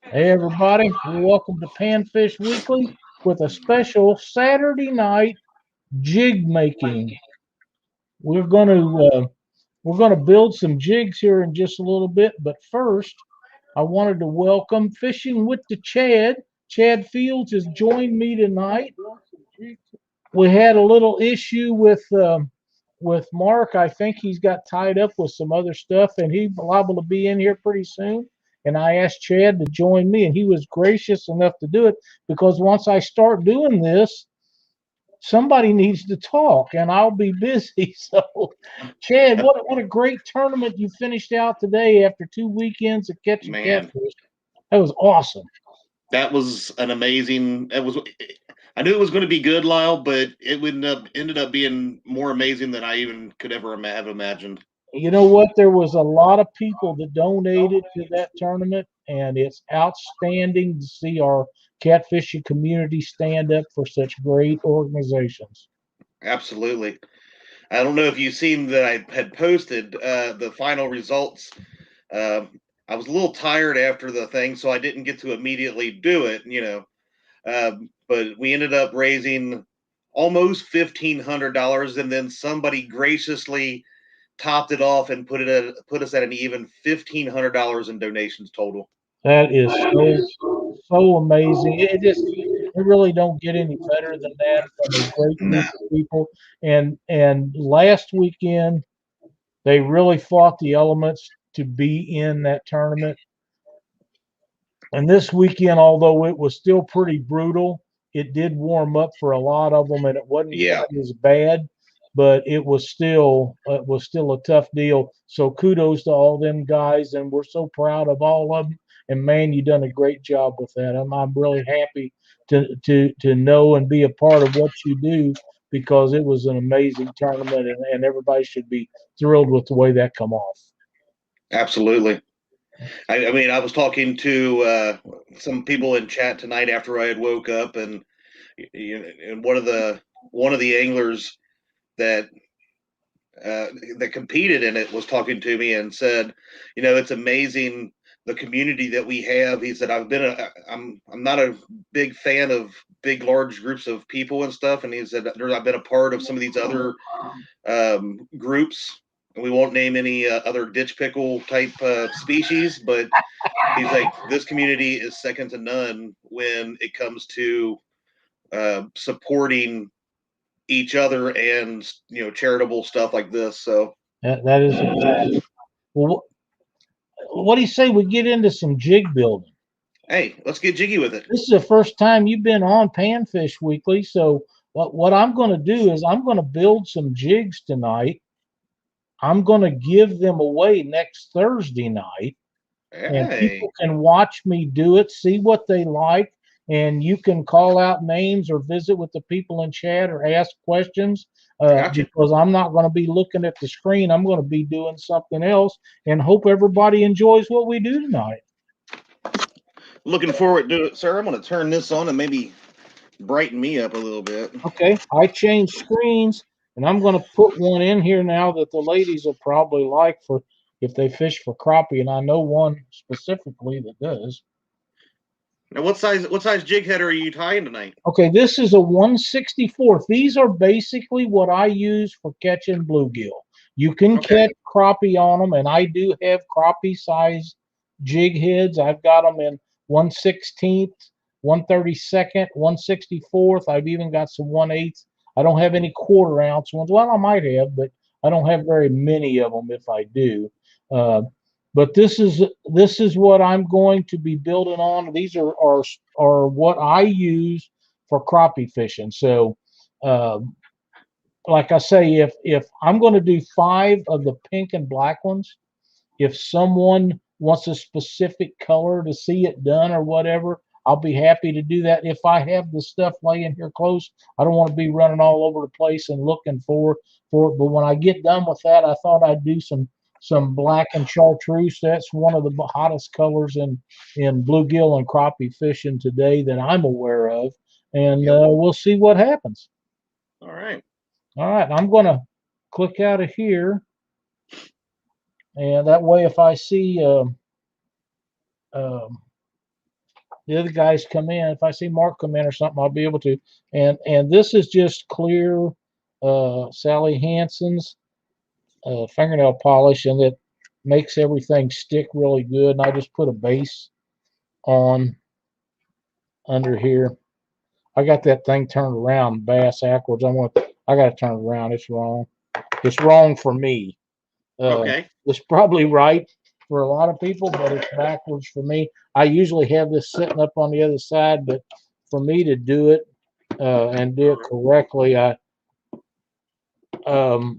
Hey everybody, welcome to Panfish Weekly with a special Saturday night jig making. We're going to we're going to build some jigs here in just a little bit, but first I wanted to welcome Fishing with the Chad. Chad Fields has joined me tonight. We had a little issue with Mark. I think he's got tied up with some other stuff, and he's liable to be in here pretty soon. And I asked Chad to join me, and he was gracious enough to do it because once I start doing this, somebody needs to talk, and I'll be busy. So, Chad, what a great tournament you finished out today after 2 weekends of catching Man, catfish. That was awesome. that was an amazing. It was. I knew it was going to be good, Lyle, but it would ended up being more amazing than I even could ever have imagined. You know what? There was a lot of people that donated to that tournament, and it's outstanding to see our catfishing community stand up for such great organizations. Absolutely. I don't know if you've seen that I had posted the final results. Uh, I was a little tired after the thing, so I didn't get to immediately do it. But we ended up raising almost $1,500, and then somebody graciously topped it off and put us at an even $1,500 in donations total. That is so amazing. It really don't get any better than that from a great No. group of people. And last weekend they really fought the elements to be in that tournament. And this weekend, although it was still pretty brutal, it did warm up for a lot of them, and it wasn't Yeah, quite as bad, but it was still a tough deal. So kudos to all them guys, and we're so proud of all of them. And man, you done a great job with that. I'm really happy to know and be a part of what you do because it was an amazing tournament, and everybody should be thrilled with the way that come off. absolutely. I mean, I was talking to some people in chat tonight after I had woke up, and one of the anglers that that competed in it was talking to me and said, it's amazing the community that we have. He said, I'm not a big fan of big large groups of people and stuff, and he said I've been a part of some of these other groups. And we won't name any other ditch pickle type species, but he's like, this community is second to none when it comes to supporting each other and charitable stuff like this. So That is exactly. Well, what do you say we get into some jig building? hey, let's get jiggy with it. This is the first time you've been on Panfish Weekly, so what I'm going to do is I'm going to build some jigs tonight. I'm going to give them away next Thursday night, and Hey, people can watch me do it, see what they like, and you can call out names or visit with the people in chat or ask questions. I got you. Because I'm not going to be looking at the screen, I'm going to be doing something else, and hope everybody enjoys what we do tonight. Looking forward to it, sir. I'm going to turn this on and maybe brighten me up a little bit. Okay, I changed screens, and I'm going to put one in here now that the ladies will probably like for if they fish for crappie, and I know one specifically that does. Now, what size jig head are you tying tonight? Okay, this is a 164th. These are basically what I use for catching bluegill. You can Okay, catch crappie on them, and I do have crappie size jig heads. I've got them in 1/16th, 1/32nd, 1/64th. I've even got some 1/8. I don't have any quarter-ounce ones. Well, I might have, but I don't have very many of them if I do. Uh, but this is what I'm going to be building on. These are what I use for crappie fishing. So, uh, like I say, if I'm going to do 5 of the pink and black ones, if someone wants a specific color to see it done or whatever, I'll be happy to do that. If I have the stuff laying here close, I don't want to be running all over the place and looking for it. But when I get done with that, I thought I'd do some black and chartreuse. That's one of the hottest colors in bluegill and crappie fishing today that I'm aware of, and yep. we'll see what happens. All right. All right, I'm gonna click out of here, and that way, if I see the other guys come in. If I see Mark come in or something, I'll be able to. And this is just clear Sally Hansen's fingernail polish, and it makes everything stick really good. And I just put a base on under here. I got that thing turned around bass backwards. I got to turn it around. It's wrong. It's wrong for me. Okay. It's probably right for a lot of people, but it's backwards for me. I usually have this sitting up on the other side, but for me to do it and do it correctly, I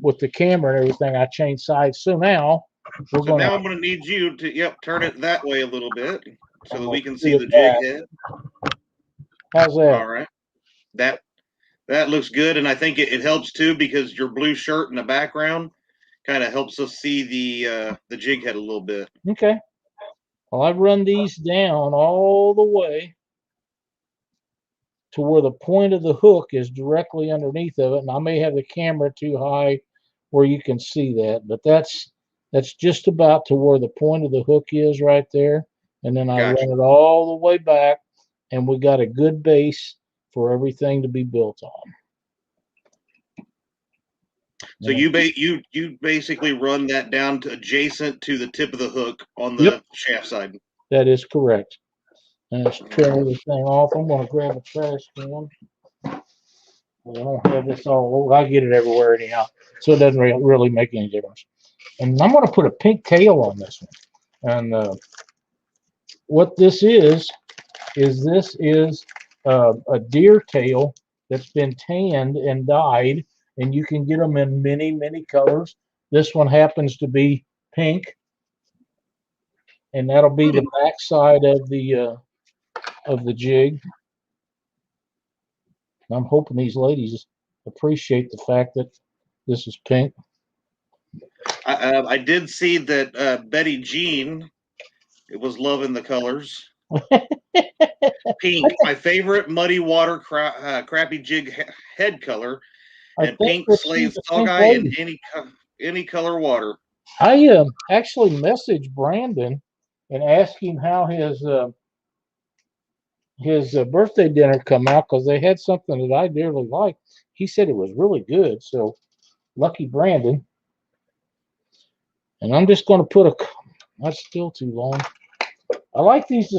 with the camera and everything, I changed sides. So now I'm going to need you to turn it that way a little bit so that we can see the jig head. How's that? All right. That looks good, and I think it helps too because your blue shirt in the background kind of helps us see the jig head a little bit. Okay. Well, I've run these down all the way to where the point of the hook is directly underneath of it, and I may have the camera too high where you can see that, but that's just about to where the point of the hook is right there, and then I run it all the way back, and we got a good base for everything to be built on. So you basically run that down to adjacent to the tip of the hook on the shaft side. That is correct. And let's trim everything off. I'm going to grab a trash can. I don't have this all over. I get it everywhere anyhow, so it doesn't really make any difference. And I'm going to put a pink tail on this one. And what this is a deer tail that's been tanned and dyed, and you can get them in many, many colors. This one happens to be pink, and that'll be the back side of the jig. I'm hoping these ladies appreciate the fact that this is pink. I did see that Betty Jean was loving the colors. Pink, my favorite muddy water crappie jig head color, and pink slays sockeye in any color water. I actually messaged Brandon and asked him how his birthday dinner come out because they had something that I dearly liked. He said it was really good, so lucky Brandon. And I'm just going to put that's still too long. I like these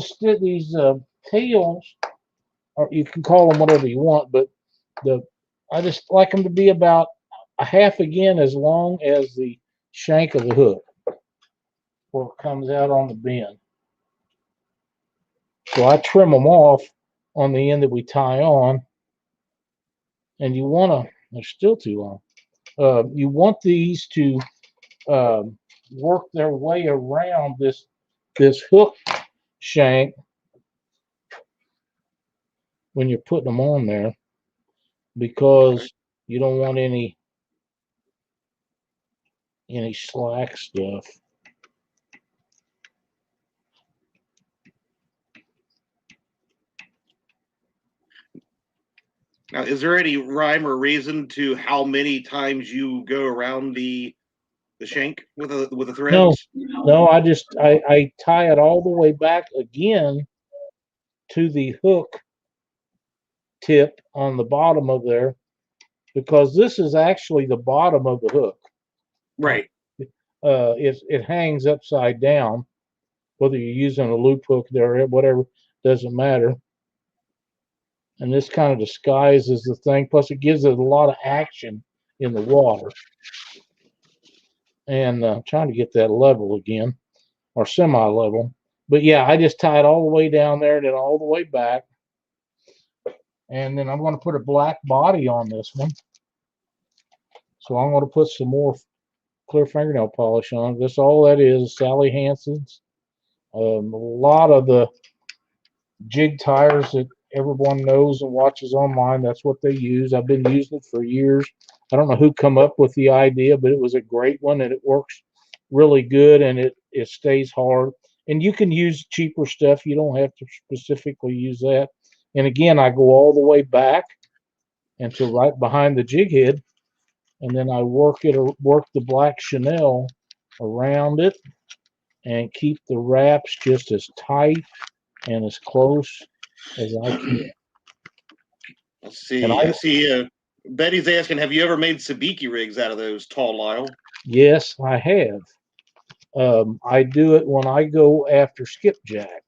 tails, or you can call them whatever you want, but I just like them to be about a half again as long as the shank of the hook where it comes out on the bend. So I trim them off on the end that we tie on, and you want to, they're still too long. You want these to work their way around this hook shank when you're putting them on there, because you don't want any slack stuff. Now, is there any rhyme or reason to how many times you go around the shank with the threads? No, I tie it all the way back again to the hook tip on the bottom of there, because this is actually the bottom of the hook. Right. It hangs upside down, whether you're using a loop hook there or whatever, doesn't matter. And this kind of disguises the thing. Plus, it gives it a lot of action in the water. And trying to get that level again, or semi-level. But yeah, I just tie it all the way down there, then all the way back. And then I'm going to put a black body on this one. So I'm going to put some more clear fingernail polish on. This all that is Sally Hansen's. A lot of the jig tires that everyone knows and watches online, that's what they use. I've been using it for years. I don't know who come up with the idea, but it was a great one, and it works really good, and it stays hard. And you can use cheaper stuff. You don't have to specifically use that. And again, I go all the way back until right behind the jig head, and then I work the black Chanel around it and keep the wraps just as tight and as close as I can. Let's see. And I see. Betty's asking, have you ever made sabiki rigs out of those tall Lyle? Yes, I have. I do it when I go after skipjack,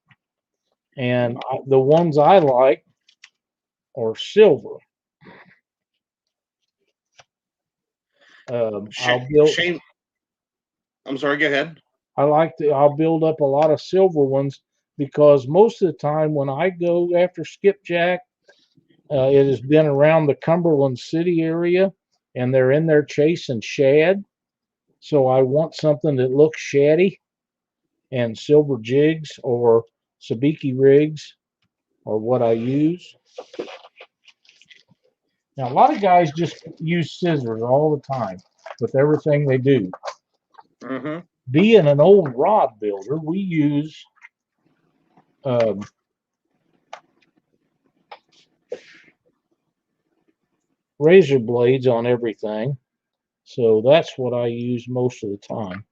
and the ones I like are silver. I'll build. Shane, I'm sorry. Go ahead. I'll build up a lot of silver ones because most of the time when I go after skipjack, it has been around the Cumberland City area, and they're in there chasing shad. So I want something that looks shady, and silver jigs or sabiki rigs are what I use. Now, a lot of guys just use scissors all the time with everything they do. Mm-hmm. Being an old rod builder, we use razor blades on everything. So that's what I use most of the time.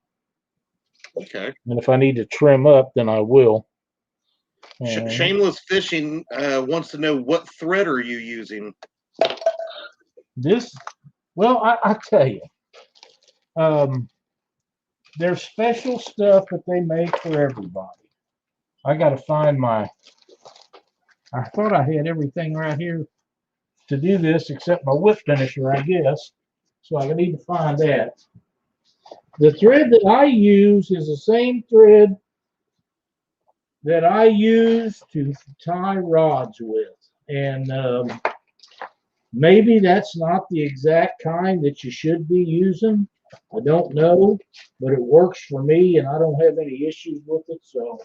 Okay. And if I need to trim up, then I will. Shameless Fishing wants to know, what thread are you using? I tell you, there's special stuff that they make for everybody. I got to find I thought I had everything right here to do this except my whip finisher, I guess. So I need to find that. The thread that I use is the same thread that I use to tie rods with. And maybe that's not the exact kind that you should be using. I don't know, but it works for me, and I don't have any issues with it. So,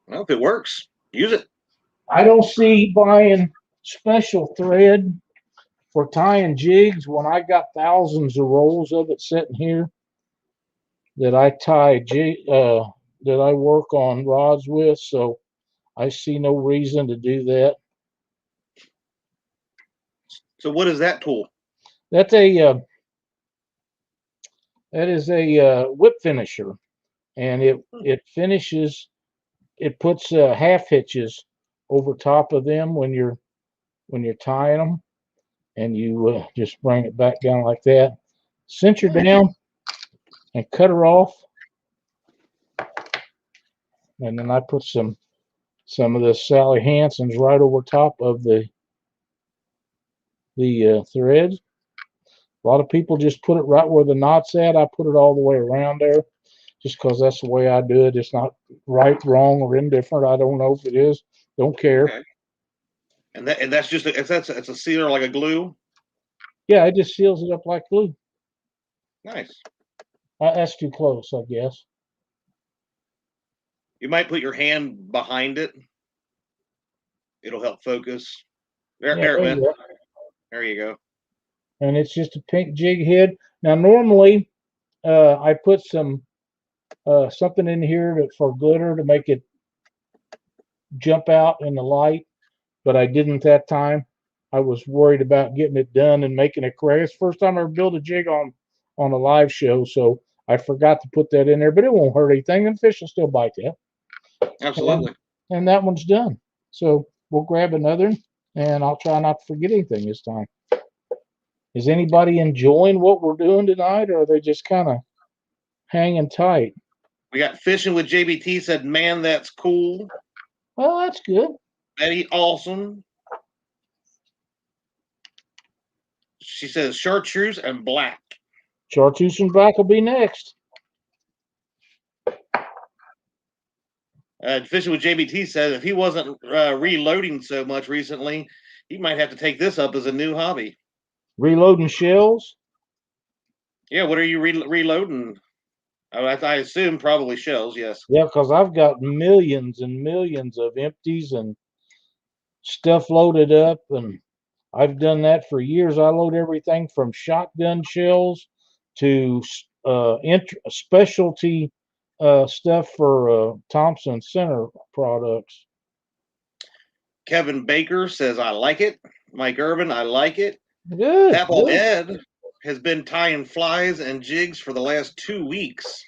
well, if it works, use it. I don't see buying special thread for tying jigs when I got thousands of rolls of it sitting here that I that I work on rods with. So, I see no reason to do that. So, what is that tool? That's that is a whip finisher, and it finishes. It puts half hitches over top of them when you're tying them, and you just bring it back down like that. Cinch her down and cut her off, and then I put some of the Sally Hansen's right over top of the threads. A lot of people just put it right where the knot's at. I put it all the way around there, just because that's the way I do it. It's not right, wrong, or indifferent. I don't know if it is. Don't care. Okay. And that's just it's a sealer, like a glue. Yeah, it just seals it up like glue. Nice. That's too close, I guess. You might put your hand behind it. It'll help focus. There it went. There you go. And it's just a pink jig head. Now, normally, I put some something in here for glitter to make it jump out in the light, but I didn't that time. I was worried about getting it done and making it correct. It's the first time I ever built a jig on a live show, so I forgot to put that in there, but it won't hurt anything, and fish will still bite that. Absolutely. And that one's done. So we'll grab another, and I'll try not to forget anything this time. Is anybody enjoying what we're doing tonight, or are they just kind of hanging tight? We got Fishing with JBT said, man, that's cool. Well, that's good. Betty, awesome. She says chartreuse and black. Chartreuse and black will be next. Fishing with JBT said, if he wasn't reloading so much recently, he might have to take this up as a new hobby. Reloading shells? Yeah, what are you reloading? I assume probably shells, yes. Yeah, because I've got millions and millions of empties and stuff loaded up, and I've done that for years. I load everything from shotgun shells to specialty stuff for Thompson Center products. Kevin Baker says, I like it. Mike Urban, I like it. Good. Apple Ed has been tying flies and jigs for the last 2 weeks.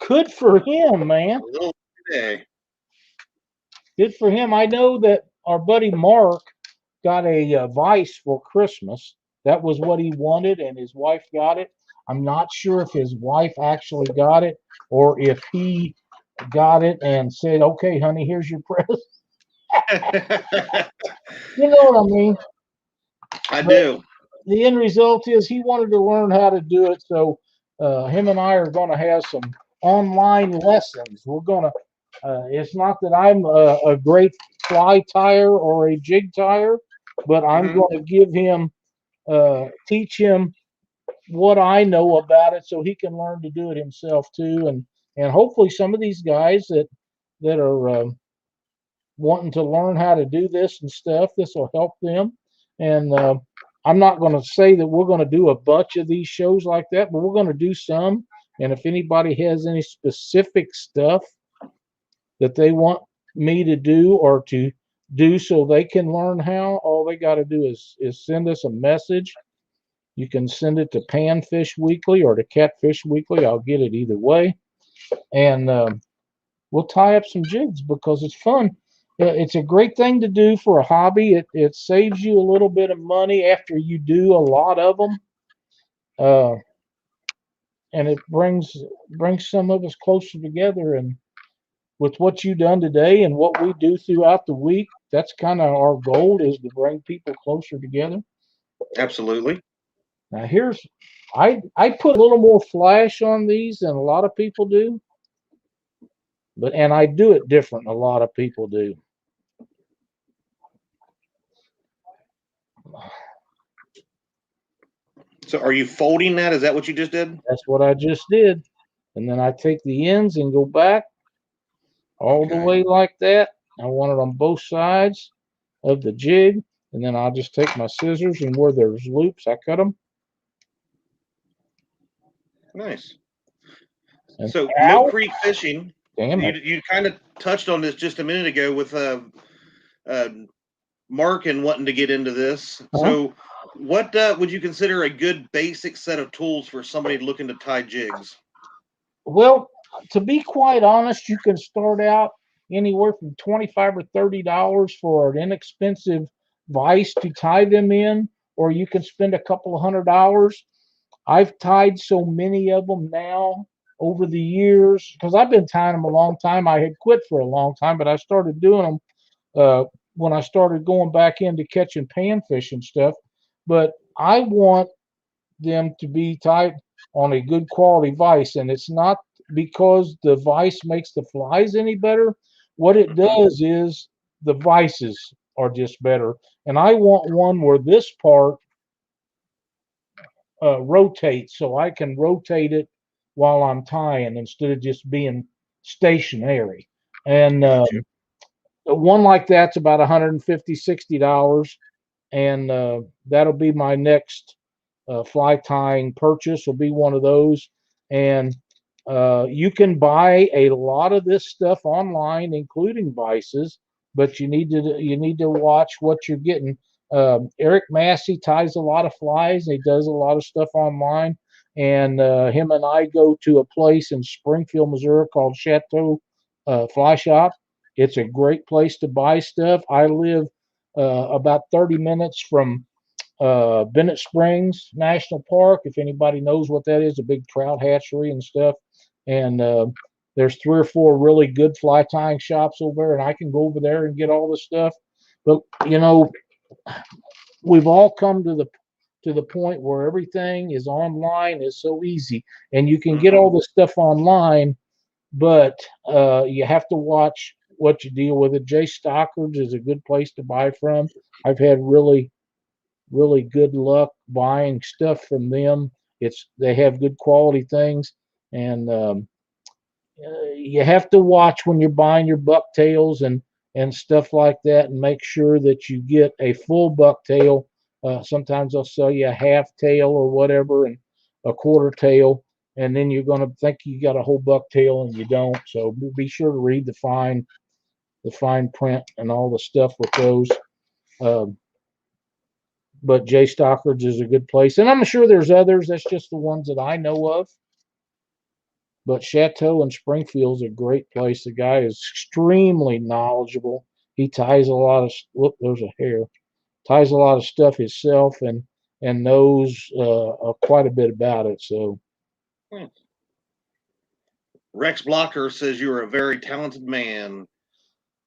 Good for him, man. A little today. did for him. I know that our buddy Mark got a vise for Christmas. That was what he wanted, and his wife got it. I'm not sure if his wife actually got it or if he got it and said, "Okay, honey, here's your present." You know what I mean? I But do. the end result is he wanted to learn how to do it. So him and I are going to have some online lessons. We're going to. It's not that I'm a great fly tire or a jig tire, but I'm Mhm. going to give him, teach him what I know about it, so he can learn to do it himself too. And hopefully some of these guys that are wanting to learn how to do this and stuff, this will help them. And I'm not going to say that we're going to do a bunch of these shows like that, but we're going to do some. And if anybody has any specific stuff that they want me to do or to do so they can learn how, all they got to do is send us a message. You can send it to Panfish Weekly or to Catfish Weekly. I'll get it either way. And we'll tie up some jigs because it's fun. It's a great thing to do for a hobby. It saves you a little bit of money after you do a lot of them, and it brings some of us closer together. And with what you've done today and what we do throughout the week, that's kind of our goal, is to bring people closer together. Absolutely. Now I put a little more flash on these than a lot of people do, and I do it different than a lot of people do. So are you folding that? Is that what you just did? That's what I just did. And then I take the ends and go back all the Okay. way like that. I want it on both sides of the jig. And then I'll just take my scissors, and where there's loops, I cut them. Nice. And So Mill ow, Creek fishing, damn it. you kind of touched on this just a minute ago with uh, Mark and wanting to get into this. Huh? So what would you consider a good basic set of tools for somebody looking to tie jigs? Well, to be quite honest, you can start out anywhere from $25 or $30 for an inexpensive vise to tie them in, or you can spend a couple of $100. I've tied so many of them now over the years because I've been tying them a long time. I had quit for a long time, but I started doing them when I started going back into catching panfish and stuff. But I want them to be tied on a good quality vise, and it's not because the vise makes the flies any better. What it Mhm. does is the vices are just better, and I want one where this part rotates, so I can rotate it while I'm tying instead of just being stationary. And Gotcha. one like that's about 150, $60, and that'll be my next fly tying purchase. Will be one of those, and you can buy a lot of this stuff online, including vices, but you need to watch what you're getting. Eric Massey ties a lot of flies. He does a lot of stuff online, and him and I go to a place in Springfield, Missouri called Chateau Fly Shop. It's a great place to buy stuff. I live about 30 minutes from Bennett Springs National Park. If anybody knows what that is, a big trout hatchery and stuff. And there's 3 or 4 really good fly tying shops over there, and I can go over there and get all this stuff. But we've all come to the point where everything is online, is so easy, and you can get Mhm. all this stuff online, but you have to watch what you deal with. It. Jay Stockard's is a good place to buy from. I've had really good luck buying stuff from them. They have good quality things, and you have to watch when you're buying your bucktails and stuff like that, and make sure that you get a full bucktail. Sometimes they'll sell you a half tail or whatever, and a quarter tail, and then you're going to think you got a whole bucktail and you don't. So be sure to read the fine print and all the stuff with those. Um, but Jay Stockard's is a good place, and I'm sure there's others. That's just the ones that I know of. But Chateau in Springfield's a great place. The guy is extremely knowledgeable. He ties a lot of look. There's a hair. Ties a lot of stuff himself and knows quite a bit about it. So Rex Blocker says you're a very talented man.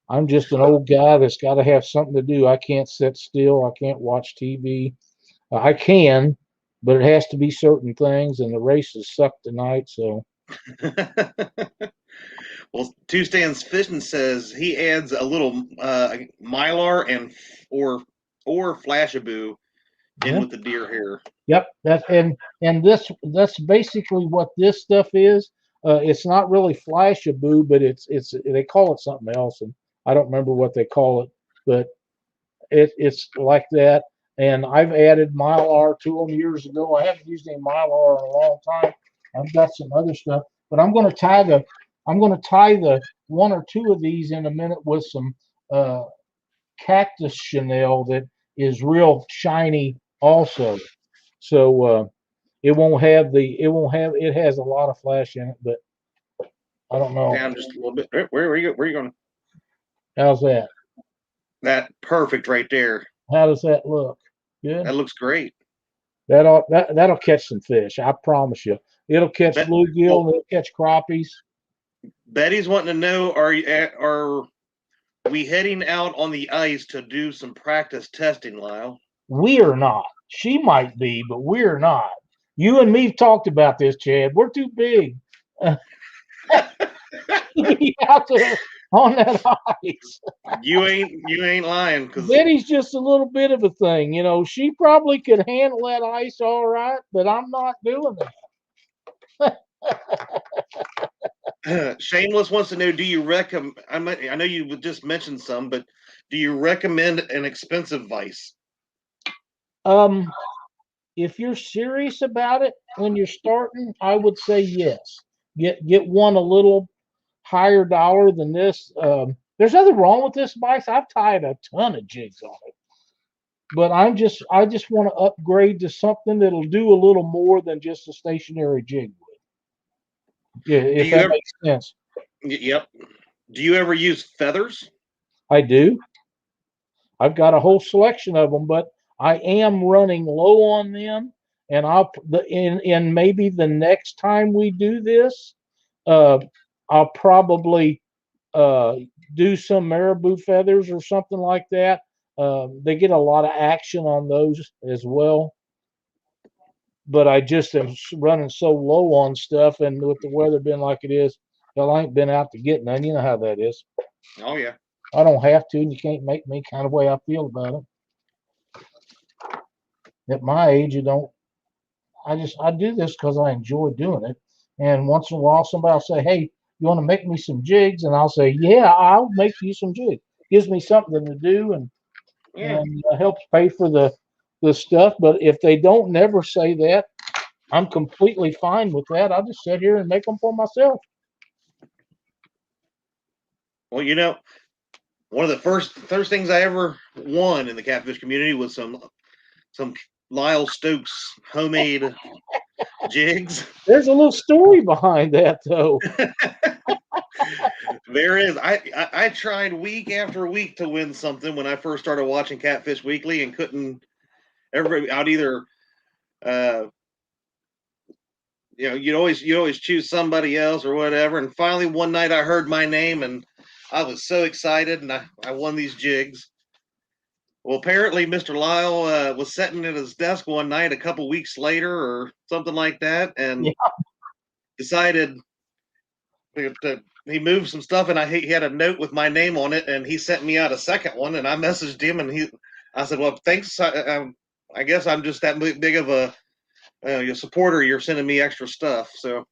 I'm just an old guy that's got to have something to do. I can't sit still. I can't watch TV. I can, but it has to be certain things. And the races suck tonight. So Well, Two Stands Fishing says he adds a little mylar and or flashaboo in with the deer hair. Yep, that's basically what this stuff is. It's not really flashaboo, but it's they call it something else, and I don't remember what they call it, but it's like that. And I've added mylar to them years ago. I haven't used any mylar in a long time. I've got some other stuff, but I'm going to tie the one or two of these in a minute with some cactus chenille that is real shiny also. So it has a lot of flash in it, but I don't know. Down just a little bit. Where are you going? How's that? That perfect right there. How does that look? Good. That looks great. That'll catch some fish. I promise you. It'll catch bluegill and it'll catch crappies. Betty's wanting to know: are we heading out on the ice to do some practice testing, Lyle? We are not. She might be, but we're not. You and me've talked about this, Chad. We're too big to be out there on that ice. You ain't lying. Cause Betty's just a little bit of a thing, you know. She probably could handle that ice all right, but I'm not doing that. Shameless wants to know: do you recommend? I know you just mentioned some, but do you recommend an expensive vise? If you're serious about it when you're starting, I would say yes. Get one a little higher dollar than this. There's nothing wrong with this vise. I've tied a ton of jigs on it, but I just want to upgrade to something that'll do a little more than just a stationary jig would. Yeah, if that makes sense. Yep. Do you ever use feathers? I do. I've got a whole selection of them, but I am running low on them, and in maybe the next time we do this, I'll probably do some marabou feathers or something like that. They get a lot of action on those as well. But I just am running so low on stuff, and with the weather being like it is, hell, I ain't been out to get none. You know how that is. Oh yeah. I don't have to, and you can't make me kind of way I feel about it. At my age, you don't. I do this because I enjoy doing it. And once in a while, somebody will say, "Hey, you want to make me some jigs?" And I'll say, "Yeah, I'll make you some jigs." Gives me something to do and helps pay for the stuff. But if they don't never say that, I'm completely fine with that. I'll just sit here and make them for myself. Well, you know, one of the first things I ever won in the catfish community was some Lyle Stokes homemade jigs. There's a little story behind that, though. There is. I tried week after week to win something when I first started watching Catfish Weekly and couldn't. I'd either, you'd always choose somebody else or whatever. And finally, one night I heard my name and I was so excited, and I won these jigs. Well, apparently, Mr. Lyle was sitting at his desk one night a couple weeks later or something like that, and decided he moved some stuff, and he had a note with my name on it, and he sent me out a second one, and I messaged him, and I said, "Well, thanks. I guess I'm just that big of a supporter. You're sending me extra stuff." So,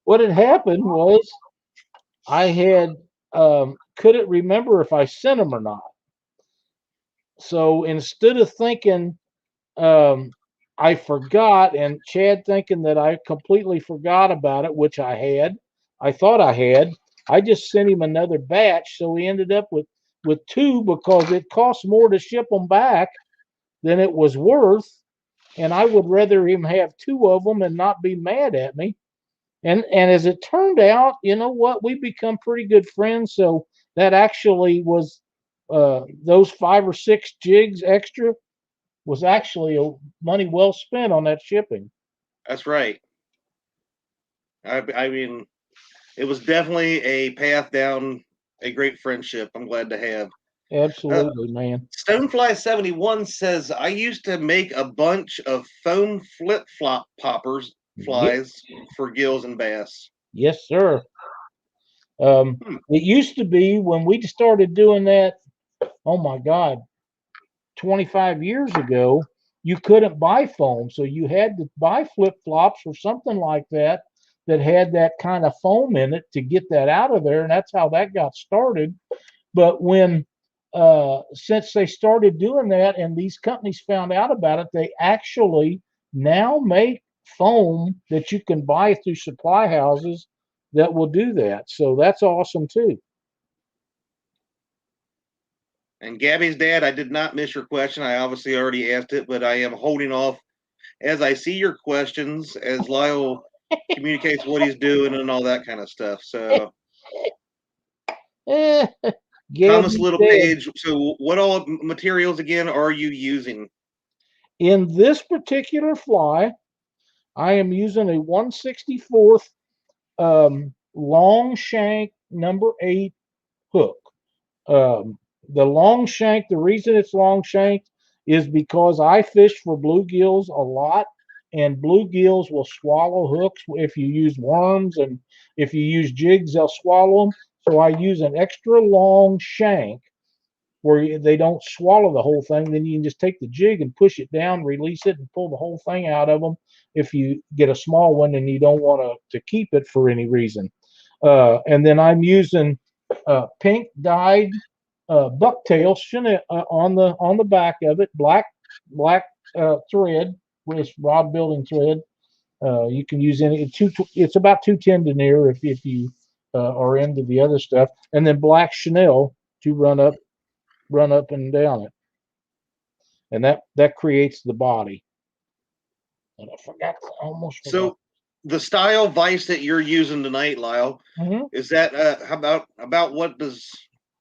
what had happened was I had couldn't remember if I sent them or not. So instead of thinking I forgot, and Chad thinking that I completely forgot about it, which I thought I had, I just sent him another batch. So we ended up with two because it costs more to ship them back than it was worth. And I would rather him have two of them and not be mad at me. And as it turned out, you know what? We become pretty good friends. So that actually was those 5 or 6 jigs extra was actually money well spent on that shipping. That's right. I mean, it was definitely a path down a great friendship. I'm glad to have. Absolutely, man. Stonefly71 says, I used to make a bunch of foam flip flop poppers Yep. flies for gills and bass. Yes, sir. Hmm. It used to be when we started doing that. Oh my God, 25 years ago, you couldn't buy foam. So you had to buy flip flops or something like that that had that kind of foam in it to get that out of there. And that's how that got started. But since they started doing that and these companies found out about it, they actually now make foam that you can buy through supply houses that will do that. So that's awesome too. And Gabby's dad, I did not miss your question. I obviously already asked it, but I am holding off as I see your questions as Lyle communicates what he's doing and all that kind of stuff. So, Thomas Gabby's dead. Littlepage, so what all materials again are you using? In this particular fly, I am using a 1/64th long shank number 8 hook. The long shank, the reason it's long shanked is because I fish for bluegills a lot, and bluegills will swallow hooks if you use worms, and if you use jigs, they'll swallow them. So I use an extra long shank where they don't swallow the whole thing. Then you can just take the jig and push it down, release it, and pull the whole thing out of them if you get a small one and you don't want to keep it for any reason. And then I'm using pink dyed bucktail on the back of it, black thread with rod building thread. You can use it's about 210 denier if you are into the other stuff, and then black chenille to run up and down it, and that creates the body. And I forgot, I almost forgot. So, the style vise that you're using tonight, Lyle, Mm-hmm. is that how about what does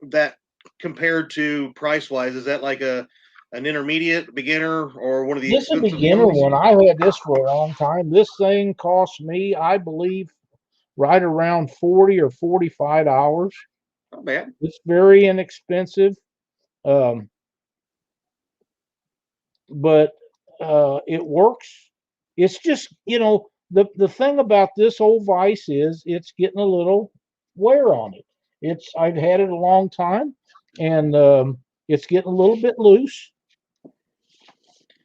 that compare to price wise? Is that like an intermediate, beginner, or one of the This is a expensive beginner ones? one. I've had this for a long time. This thing cost me, I believe, right around 40 or $45. Not bad. It's very inexpensive, um, but it works. It's just, the thing about this old vise is it's getting a little wear on it. I've had it a long time, and it's getting a little bit loose,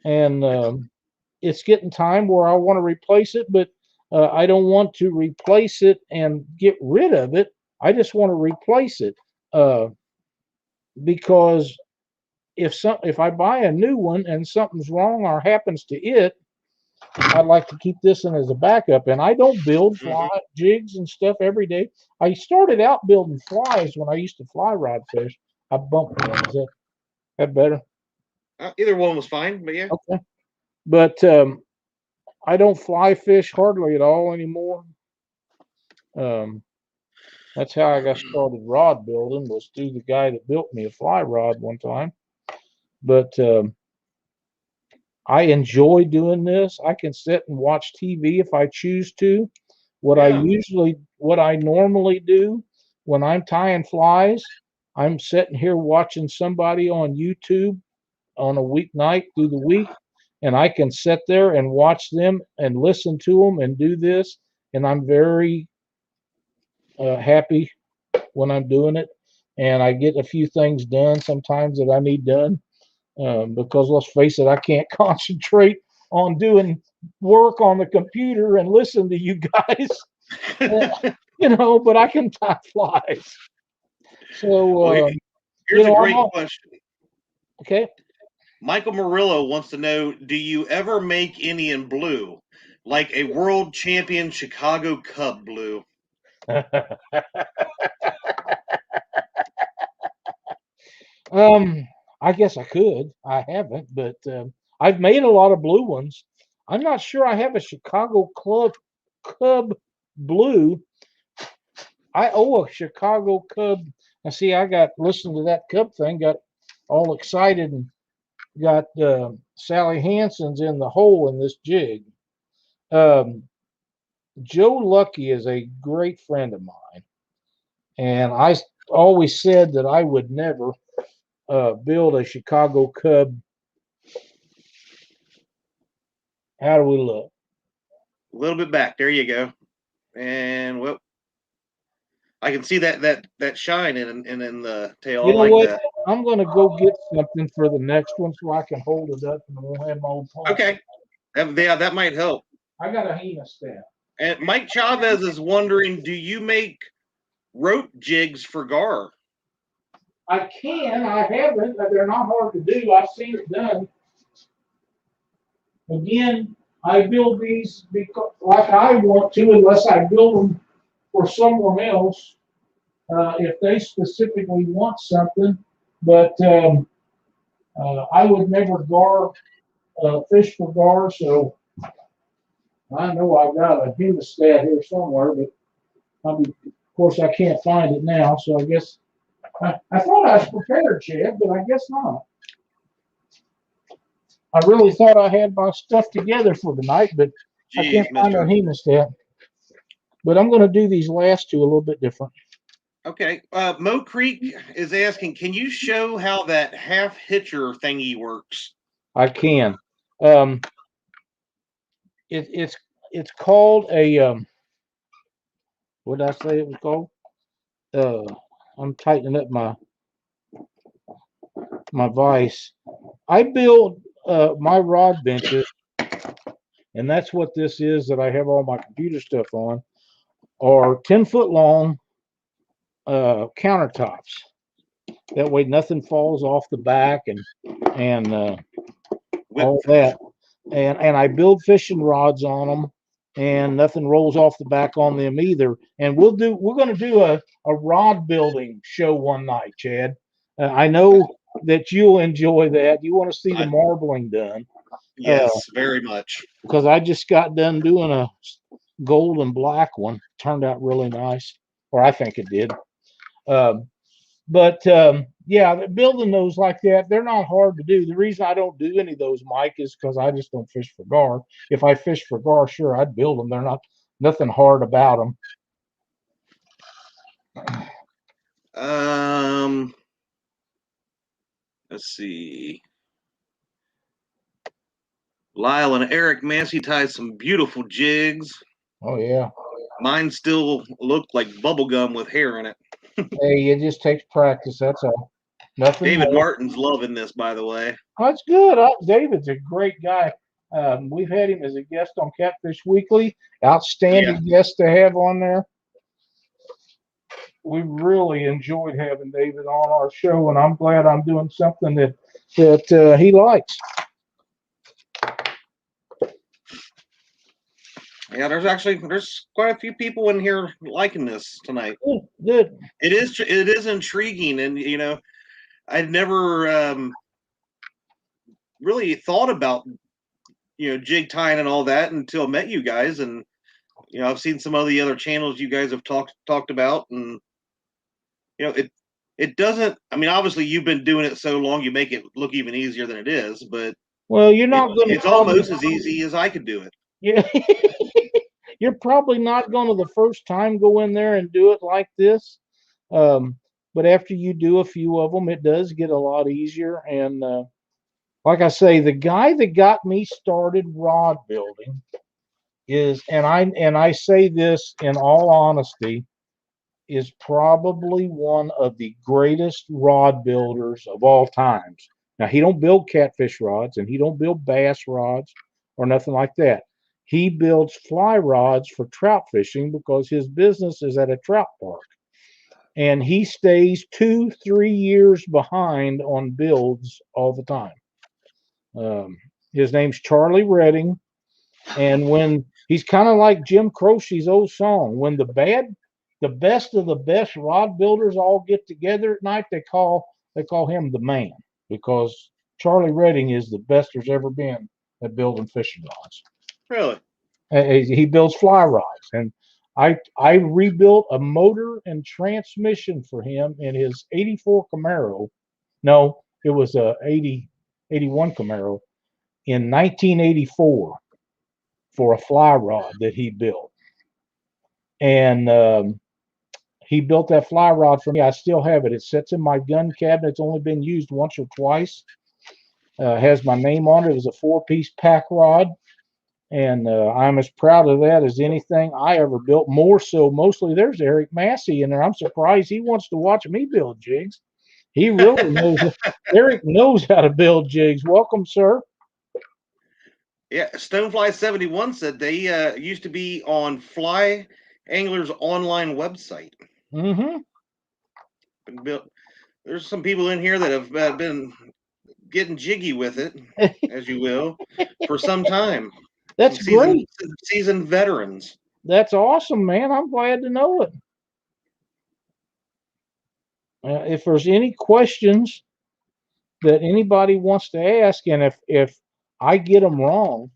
and it's getting time where I want to replace it, but I don't want to replace it and get rid of it. I just want to replace it uh, because if I buy a new one and something's wrong or happens to it, I'd like to keep this one as a backup. And I don't build fly Hmm. jigs and stuff every day. I started out building flies when I used to fly rod fish. I bumped one. Is that better? Either one was fine, but yeah. Okay. But I don't fly fish hardly at all anymore. Um, that's how I got started rod building, was through the guy that built me a fly rod one time. But I enjoy doing this. I can sit and watch TV if I choose to. Yeah. What I normally do when I'm tying flies, I'm sitting here watching somebody on YouTube on a weeknight through the week, and I can sit there and watch them and listen to them and do this, and I'm very happy when I'm doing it, and I get a few things done sometimes that I need done, because let's face it, I can't concentrate on doing work on the computer and listen to you guys. But I can tie flies. So, Well, here's a I'm great all question. okay. Michael Murillo wants to know: do you ever make any in blue, like a world champion Chicago Cub blue? um, I guess I could. I haven't, but I've made a lot of blue ones. I'm not sure I have a Chicago Club Cub blue. I owe a Chicago Cub. Now, see, I got listened to that Cub thing, got all excited, and got Sally Hansen's in the hole in this jig. Joe Lucky is a great friend of mine, and I always said that I would never build a Chicago Cub. How do we look? A little bit back. There you go. And well, I can see that shine in the tail. You know I like what? that. I'm gonna go get something for the next one so I can hold it up and I won't have my old palm. Okay. Yeah, that might help. I got a hemostat. And Mike Chavez is wondering, do you make rope jigs for gar? I can. I haven't. But they're not hard to do. I've seen it done. Again, I build these because, like I want to, unless I build them for someone else, if they specifically want something. But I would never gar fish for gar, so I know I've got a hemostat here somewhere, but of course I can't find it now. So I guess I thought I was prepared, Chad, but I guess not. I really thought I had my stuff together for the night, but I can't find our hemostat. But I'm going to do these last two a little bit different. Okay. Mo Creek is asking, can you show how that half hitcher thingy works? I can. It's called a what did I say it was called? I'm tightening up my vise. I build my rod benches, and that's what this is that I have all my computer stuff on, are 10-foot long countertops. That way nothing falls off the back and all that. And I build fishing rods on them, and nothing rolls off the back on them either. And we're going to do a rod building show one night, Chad. I know that you'll enjoy that. You want to see the marbling done. Yes, very much. Because I just got done doing a gold and black one. Turned out really nice, or I think it did. Yeah, building those like that, they're not hard to do. The reason I don't do any of those, Mike, is because I just don't fish for gar. If I fish for gar, sure, I'd build them. They're nothing hard about them. Let's see. Lyle and Eric Massey ties some beautiful jigs. Oh yeah. Mine still look like bubble gum with hair in it. Hey, it just takes practice. That's all. Nothing. David Martin's loving this, by the way. Oh, that's good. David's a great guy. We've had him as a guest on Catfish Weekly. Outstanding guest to have on there. We really enjoyed having David on our show, and I'm glad I'm doing something that he likes. Yeah, there's quite a few people in here liking this tonight. Good. It is intriguing, and I'd never really thought about jig tying and all that until I met you guys, and I've seen some of the other channels you guys have talked about, and it doesn't. I mean, obviously you've been doing it so long, you make it look even easier than it is, but well, you're not going to. It's almost as easy as I could do it. Yeah. You're probably not going to the first time go in there and do it like this. But after you do a few of them, it does get a lot easier. And like I say, the guy that got me started rod building is, and I say this in all honesty, is probably one of the greatest rod builders of all times. Now, he don't build catfish rods, and he don't build bass rods or nothing like that. He builds fly rods for trout fishing because his business is at a trout park. And he stays 2-3 years behind on builds all the time. His name's Charlie Redding. And when he's kind of like Jim Croce's old song, when the best of the best rod builders all get together at night, they call him the man, because Charlie Redding is the best there's ever been at building fishing rods. Really? He builds fly rods, and I rebuilt a motor and transmission for him in his 84 Camaro. No, it was a 81 Camaro in 1984 for a fly rod that he built. And he built that fly rod for me. I still have it. It sits in my gun cabinet. It's only been used once or twice. Has my name on it. It was a 4-piece pack rod. And I'm as proud of that as anything I ever built. More so, mostly there's Eric Massey in there. I'm surprised he wants to watch me build jigs. He really knows. Eric knows how to build jigs. Welcome, sir. Yeah, Stonefly71 said they used to be on Fly Angler's online website. Mm-hmm. There's some people in here that have been getting jiggy with it, as you will, for some time. That's great. Seasoned veterans. That's awesome, man. I'm glad to know it. If there's any questions that anybody wants to ask, and if I get them wrong,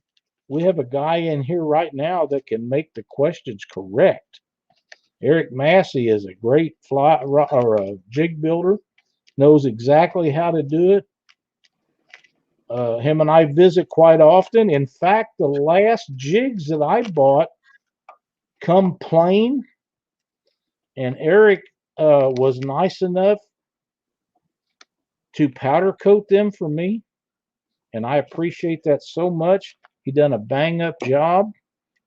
we have a guy in here right now that can make the questions correct. Eric Massey is a great fly or a jig builder, knows exactly how to do it. Him and I visit quite often. In fact, the last jigs that I bought come plain, and Eric was nice enough to powder coat them for me, and I appreciate that so much. He done a bang up job.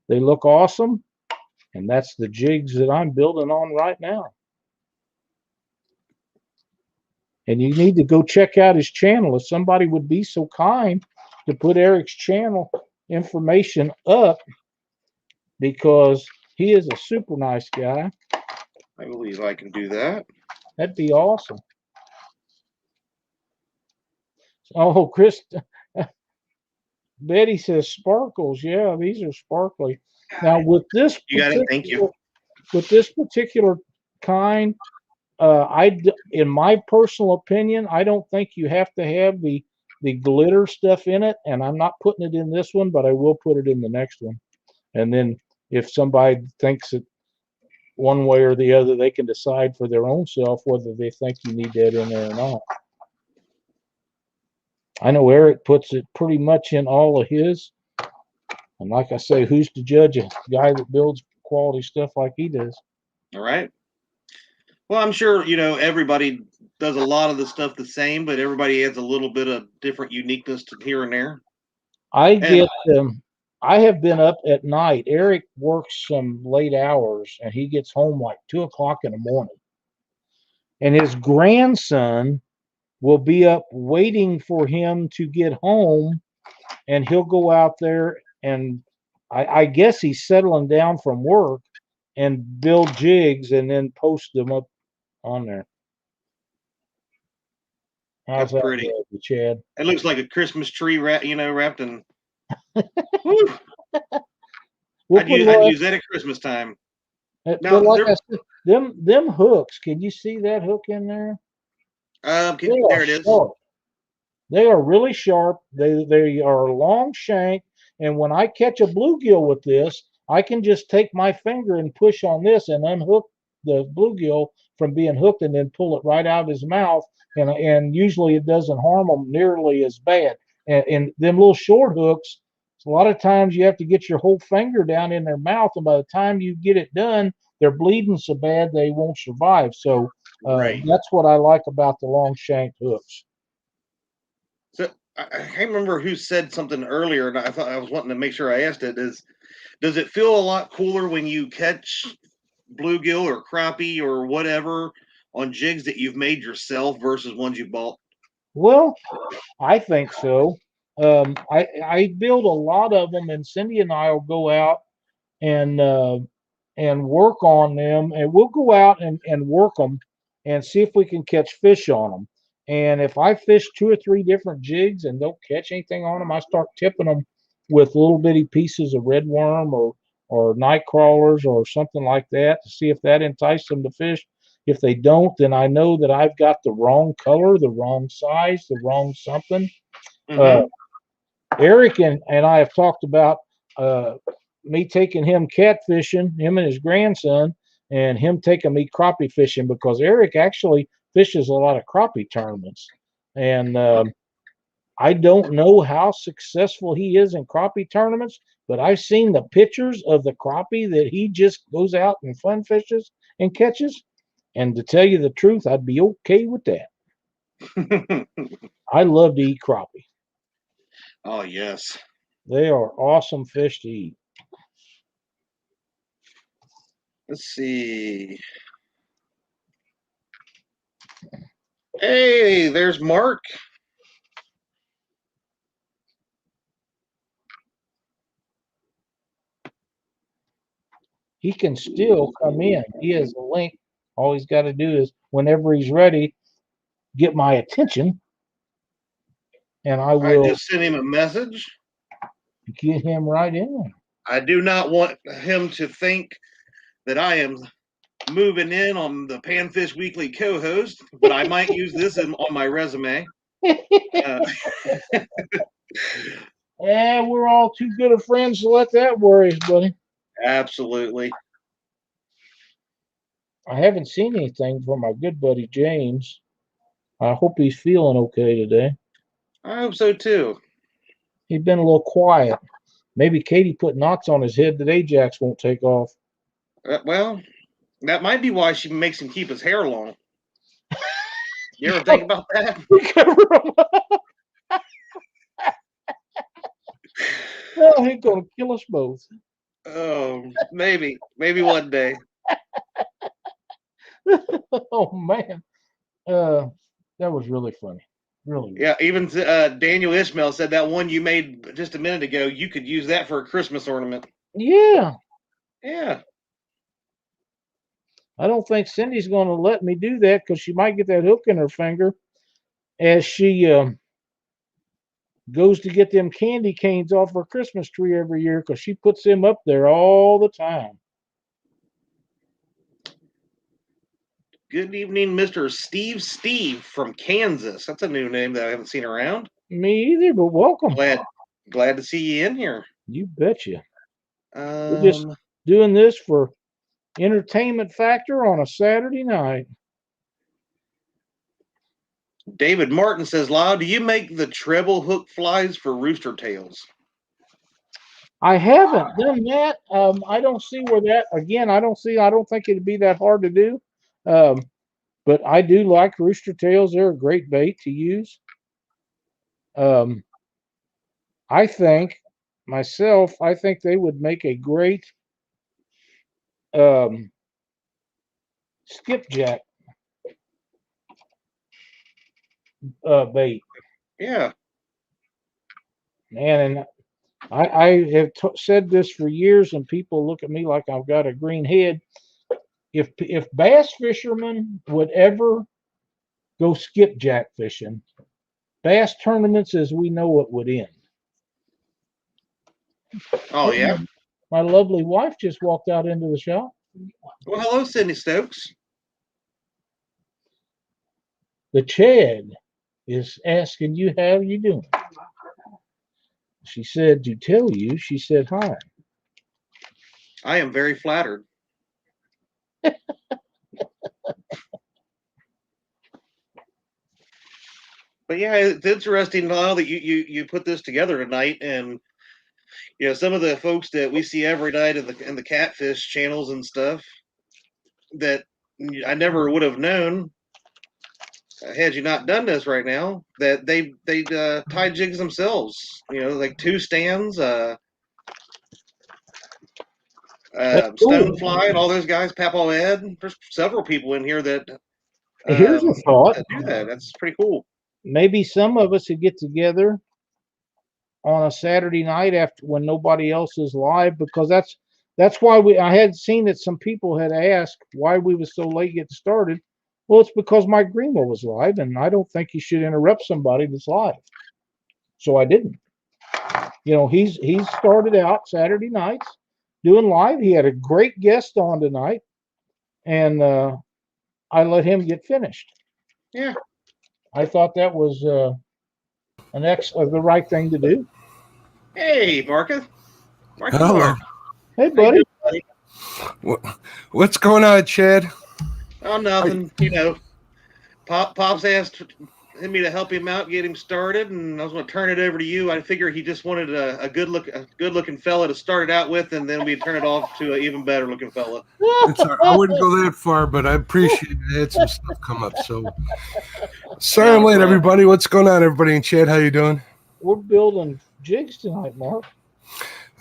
They look awesome, and that's the jigs that I'm building on right now. And you need to go check out his channel. If somebody would be so kind to put Eric's channel information up, because he is a super nice guy. I believe I can do that. That'd be awesome. Oh, Chris, Betty says sparkles. Yeah, these are sparkly. Now with this, you got it. Thank you. With this particular kind, in my personal opinion, I don't think you have to have the glitter stuff in it, and I'm not putting it in this one, but I will put it in the next one. And then if somebody thinks it one way or the other, they can decide for their own self whether they think you need that in there or not. I know Eric puts it pretty much in all of his. And like I say, who's to judge a guy that builds quality stuff like he does? All right. Well, I'm sure, everybody does a lot of the stuff the same, but everybody adds a little bit of different uniqueness to here and there. I have been up at night. Eric works some late hours, and he gets home like 2 o'clock in the morning. And his grandson will be up waiting for him to get home, and he'll go out there, and I guess he's settling down from work and build jigs and then post them up on there. How's that pretty, Chad? It looks like a Christmas tree wrapped in. I'd use that at Christmas time. Now, like I said, them hooks. Can you see that hook in there? There it is. They are really sharp. They are long shank, and when I catch a bluegill with this, I can just take my finger and push on this and unhook the bluegill from being hooked, and then pull it right out of his mouth. And usually it doesn't harm them nearly as bad. And them little short hooks, a lot of times you have to get your whole finger down in their mouth, and by the time you get it done, they're bleeding so bad they won't survive. So right. That's what I like about the long shanked hooks. So I can't remember who said something earlier, and I thought I was wanting to make sure I asked it. Does it feel a lot cooler when you catch bluegill or crappie or whatever on jigs that you've made yourself versus ones you bought? Well, I think so. I build a lot of them, and Cindy and I will go out and work on them, and we'll go out and work them and see if we can catch fish on them. And if I fish 2 or 3 different jigs and don't catch anything on them, I start tipping them with little bitty pieces of red worm or night crawlers or something like that to see if that entices them to fish. If they don't, then I know that I've got the wrong color, the wrong size, the wrong something. Mm-hmm. Eric and I have talked about me taking him catfishing, him and his grandson, and him taking me crappie fishing because Eric actually fishes a lot of crappie tournaments. And I don't know how successful he is in crappie tournaments, but I've seen the pictures of the crappie that he just goes out and fun fishes and catches. And to tell you the truth, I'd be okay with that. I love to eat crappie. Oh, yes. They are awesome fish to eat. Let's see. Hey, there's Mark. He can still come in. He has a link. All he's got to do is, whenever he's ready, get my attention, and I will just sent him a message. Get him right in. I do not want him to think that I am moving in on the Panfish Weekly co-host, but I might use this on my resume. Yeah, we're all too good of friends to let that worry us, buddy. Absolutely. I haven't seen anything from my good buddy James. I hope he's feeling okay today. I hope so too. He's been a little quiet. Maybe Katie put knots on his head that Ajax won't take off. Well, that might be why she makes him keep his hair long. You ever think about that? Well, he's gonna kill us both. Oh, maybe one day. Oh man, that was really funny. Really. Yeah, even Daniel Ishmael said that one you made just a minute ago. You could use that for a Christmas ornament. Yeah. Yeah. I don't think Cindy's going to let me do that because she might get that hook in her finger as she goes to get them candy canes off her Christmas tree every year because she puts them up there all the time. Good evening, Mr. Steve from Kansas. That's a new name that I haven't seen around. Me either, but welcome. Glad to see you in here. You betcha. We're just doing this for entertainment factor on a Saturday night. David Martin says, Lyle, do you make the treble hook flies for rooster tails? I haven't done that. I don't see where that, again, I don't think it'd be that hard to do. But I do like rooster tails. They're a great bait to use. I think they would make a great skipjack bait. Yeah. Man, and I have said this for years, and people look at me like I've got a green head. If bass fishermen would ever go skipjack fishing, bass tournaments as we know it would end. Oh, yeah? My lovely wife just walked out into the shop. Well, hello, Cindy Stokes. The Chad is asking you how you doing. She said to tell you, she said hi. I am very flattered. But yeah, it's interesting now that you put this together tonight, and you know some of the folks that we see every night in the catfish channels and stuff that I never would have known had you not done this right now. That they tie jigs themselves. You know, like 2 stands, Stonefly, and all those guys. Papaw Ed. There's several people in here that here's a thought. That do that. That's pretty cool. Maybe some of us would get together on a Saturday night after when nobody else is live, because that's why I had seen that some people had asked why we was so late getting started. Well, it's because Mike Greenwell was live, and I don't think you should interrupt somebody that's live. So I didn't. You know, he's started out Saturday nights doing live. He had a great guest on tonight, and I let him get finished. Yeah. I thought that was the right thing to do. Hey, Marcus. Hello. Hey, buddy. What's going on, Chad? Oh, nothing. You know, Pops asked me to help him out, get him started, and I was going to turn it over to you. I figure he just wanted a good looking fella to start it out with, and then we turn it off to an even better looking fella. I wouldn't go that far, but I appreciate it. I had some stuff come up, so sorry I'm late, everybody. What's going on, everybody? And Chad, how you doing? We're building jigs tonight, Mark.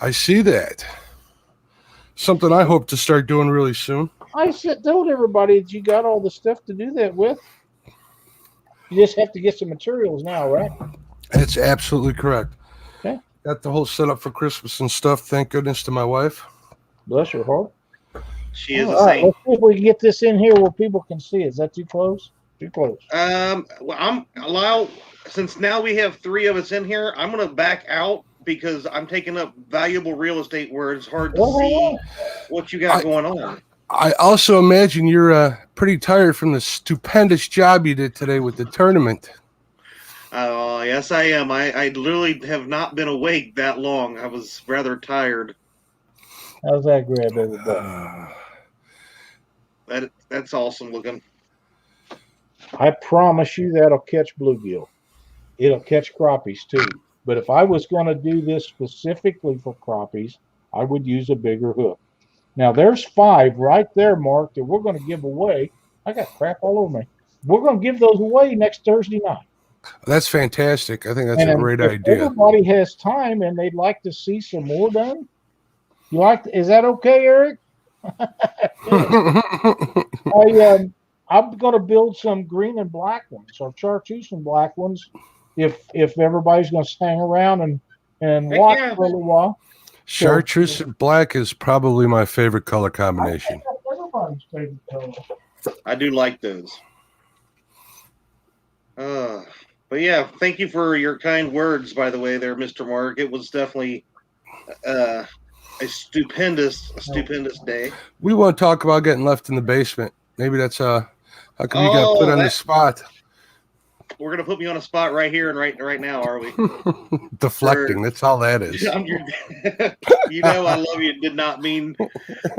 I see that. Something I hope to start doing really soon. I told everybody that you got all the stuff to do that with. You just have to get some materials now, right? That's absolutely correct. Okay. Got the whole setup for Christmas and stuff. Thank goodness to my wife. Bless her heart. She is all a right, saint. let's see if we can get this in here where people can see it. Is that too close? Too close. Well, I'm Lyle. Since now we have 3 of us in here, I'm going to back out because I'm taking up valuable real estate where it's hard to see what you got going on. I also imagine you're pretty tired from the stupendous job you did today with the tournament. Yes, I am. I literally have not been awake that long. I was rather tired. How's that grab, everybody? That's awesome looking. I promise you that'll catch bluegill. It'll catch crappies too. But if I was going to do this specifically for crappies, I would use a bigger hook. Now, there's 5 right there, Mark, that we're going to give away. I got crap all over me. We're going to give those away next Thursday night. That's fantastic. I think that's a great idea. Everybody has time and they'd like to see some more done. Is that okay, Eric? I'm going to build some green and black ones, or chartreuse and black ones, if everybody's going to hang around and watch for a little while. Chartreuse and black is probably my favorite color combination. Everybody's favorite color. I do like those. But yeah, thank you for your kind words, by the way, there, Mr. Mark. It was definitely a stupendous day. We want to talk about getting left in the basement. Maybe that's how come you got put on the spot? We're gonna put me on a spot right here and right now, are we? Deflecting. That's all that is. You know, I love you. Did not mean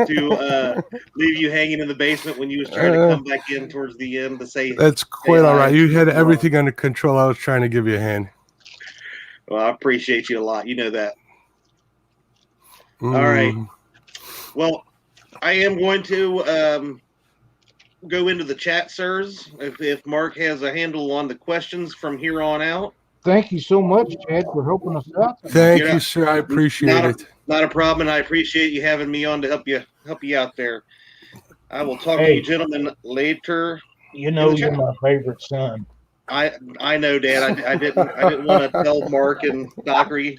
to leave you hanging in the basement when you was trying to come back in towards the end to say. That's quite all right. You had everything under control. I was trying to give you a hand. Well, I appreciate you a lot. You know that. All right. Well, I am going to go into the chat, sirs, if Mark has a handle on the questions from here on out. Thank you so much, Chad, for helping us out. Thank you, sir. I appreciate it. Not a problem, and I appreciate you having me on to help you out there. I will talk to you gentlemen later. You know you're my favorite son. I know, Dad. I didn't want to tell Mark and Dockery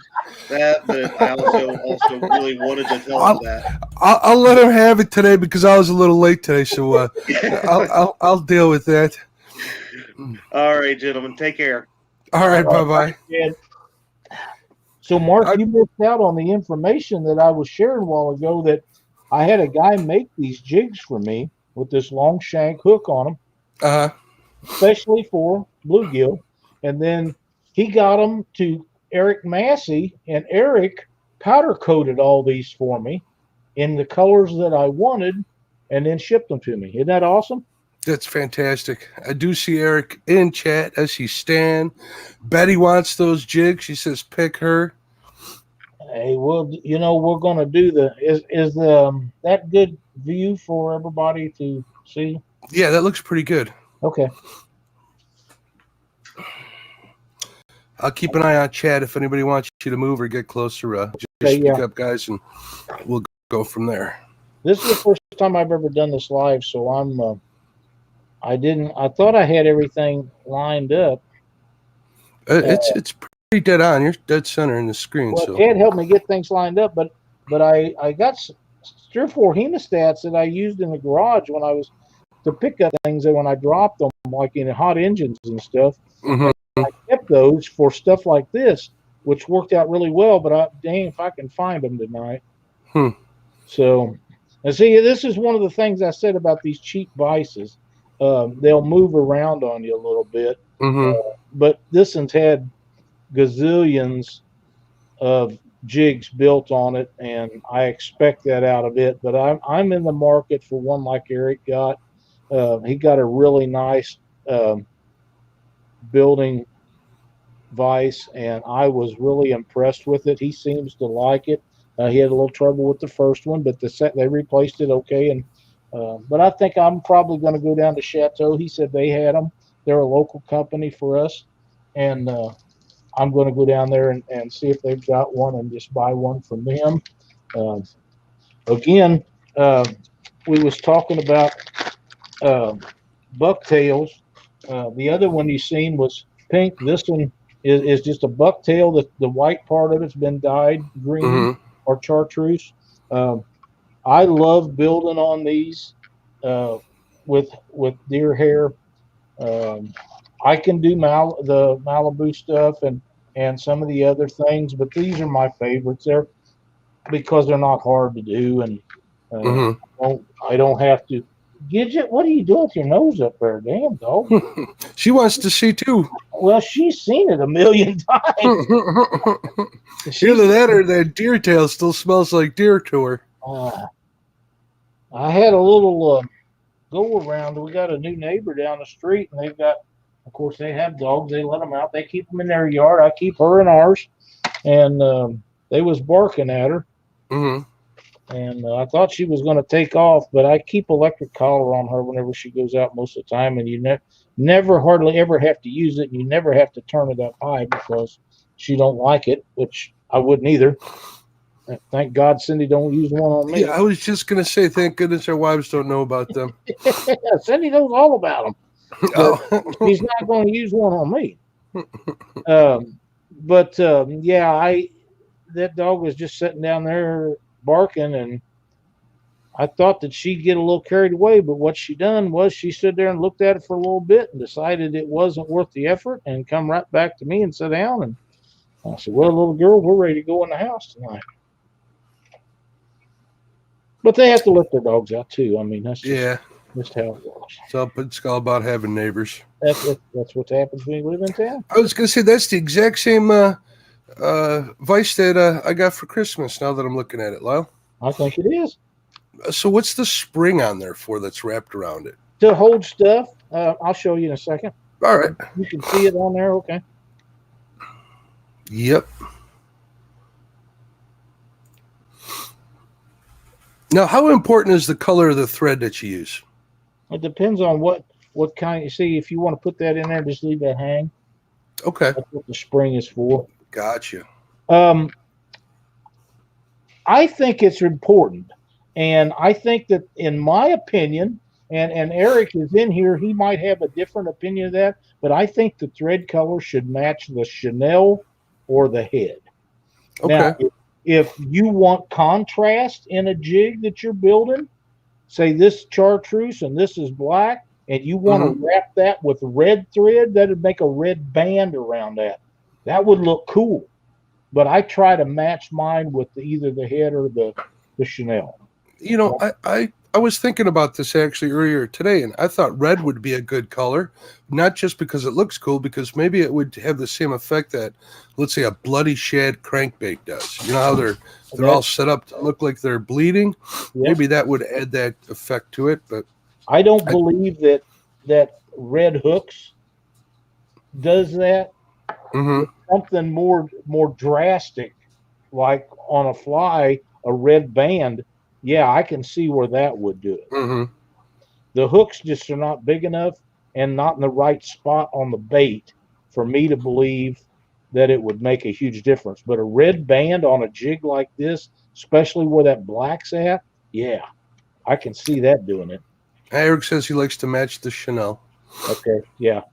that, but I also really wanted to tell them that. I'll let him have it today because I was a little late today, so I'll deal with that. All right, gentlemen. Take care. All right, bye-bye. So, Mark, you missed out on the information that I was sharing a while ago that I had a guy make these jigs for me with this long shank hook on them, especially for bluegill. And then he got them to Eric Massey, and Eric powder coated all these for me in the colors that I wanted and then shipped them to me. Isn't that awesome? That's fantastic. I do see Eric in chat. I see Stan. Betty wants those jigs. She says pick her. Hey, well, you know, we're going to do is that good view for everybody to see? Yeah, that looks pretty good. Okay. I'll keep an eye on chat if anybody wants you to move or get closer. Just speak up, guys, and we'll go from there. This is the first time I've ever done this live, so I thought I had everything lined up. It's pretty dead on. You're dead center in the screen. Well, so Ted helped me get things lined up, but I got 3 or 4 hemostats that I used in the garage when I was to pick up things that when I dropped them, like in hot engines and stuff. Mm-hmm. I kept those for stuff like this, which worked out really well. But dang, if I can find them tonight. So, and see, this is one of the things I said about these cheap vices. They'll move around on you a little bit. But this one's had gazillions of jigs built on it, and I expect that out of it. But I'm in the market for one like Eric got. He got a really nice building vise, and I was really impressed with it. He seems to like it. He had a little trouble with the first one, but they replaced it okay. And but I think I'm probably going to go down to Chateau. He said they had them. They're a local company for us, and I'm going to go down there and see if they've got one and just buy one from them. Uh, again, we was talking about bucktails. The other one you seen was pink. This one is just a bucktail. The white part of it's been dyed green or chartreuse. I love building on these with deer hair. I can do the Malibu stuff and some of the other things, but these are my favorites. They're because they're not hard to do, and I don't have to. Gidget, what are you doing with your nose up there, damn dog? She wants to see too. Well, she's seen it a million times. Either that or that deer tail still smells like deer to her. I had a little go around. We got a new neighbor down the street, and they've got, of course, they have dogs. They let them out. They keep them in their yard. I keep her in ours, and they was barking at her. And I thought she was going to take off, but I keep electric collar on her whenever she goes out most of the time, and you never hardly ever have to use it, and you never have to turn it up high because she don't like it, which I wouldn't either. Thank God Cindy don't use one on me. Yeah, I was just going to say, thank goodness our wives don't know about them. Cindy knows all about them. She's not going to use one on me. That dog was just sitting down there barking, and I thought that she'd get a little carried away, but what she done was she stood there and looked at it for a little bit and decided it wasn't worth the effort and come right back to me and sat down. And I said, well, little girl, we're ready to go in the house tonight. But they have to let their dogs out too. I mean, that's just how it works. It's all about having neighbors. That's what happens when you live in town. I was going to say that's the exact same vice that I got for Christmas. Now that I'm looking at it, Lyle, I think it is. So what's the spring on there for that's wrapped around it? To hold stuff. I'll show you in a second. All right. You can see it on there. Okay. Yep. Now, how important is the color of the thread that you use? It depends on what kind. You see, if you want to put that in there, just leave that hang. Okay. That's what the spring is for. Gotcha. I think it's important. And I think that, in my opinion, and Eric is in here, he might have a different opinion of that, but I think the thread color should match the chenille or the head. Okay. Now, if you want contrast in a jig that you're building, say this chartreuse and this is black, and you want to wrap that with red thread, that would make a red band around that. That would look cool. But I try to match mine with either the head or the chenille. You know, I was thinking about this actually earlier today, and I thought red would be a good color, not just because it looks cool, because maybe it would have the same effect that, let's say, a bloody shad crankbait does. You know how they're all set up to look like they're bleeding? Yes. Maybe that would add that effect to it. But I don't believe that red hooks does that. Something more drastic, like on a fly, a red band. Yeah, I can see where that would do it. The hooks just are not big enough and not in the right spot on the bait for me to believe that it would make a huge difference. But a red band on a jig like this, especially where that black's at, yeah, I can see that doing it. Eric says he likes to match the chenille. Okay, yeah.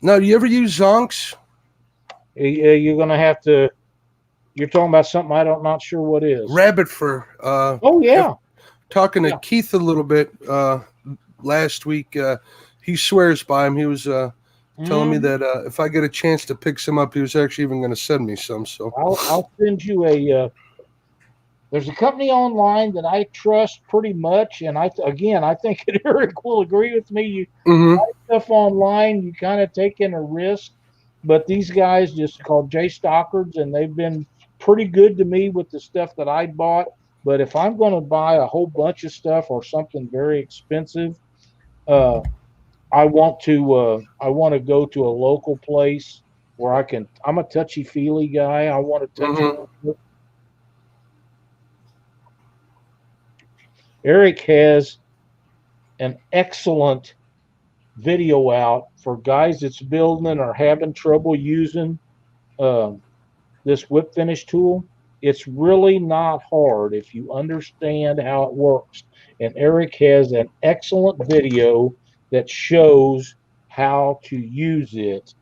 Now, do you ever use zonks? You're going to have to. You're talking about something not sure what is. Rabbit fur. Oh, yeah. Talking to Keith a little bit last week. He swears by him. He was telling me that if I get a chance to pick some up, he was actually even going to send me some. So I'll send you a. There's a company online that I trust pretty much, and I think Eric will agree with me. You buy stuff online, you kind of taking a risk, but these guys just called Jay Stockards, and they've been pretty good to me with the stuff that I bought. But if I'm going to buy a whole bunch of stuff or something very expensive, I want to go to a local place where I can. I'm a touchy feely guy. I want to touch. Eric has an excellent video out for guys that's building or having trouble using this whip finish tool. It's really not hard if you understand how it works. And Eric has an excellent video that shows how to use it.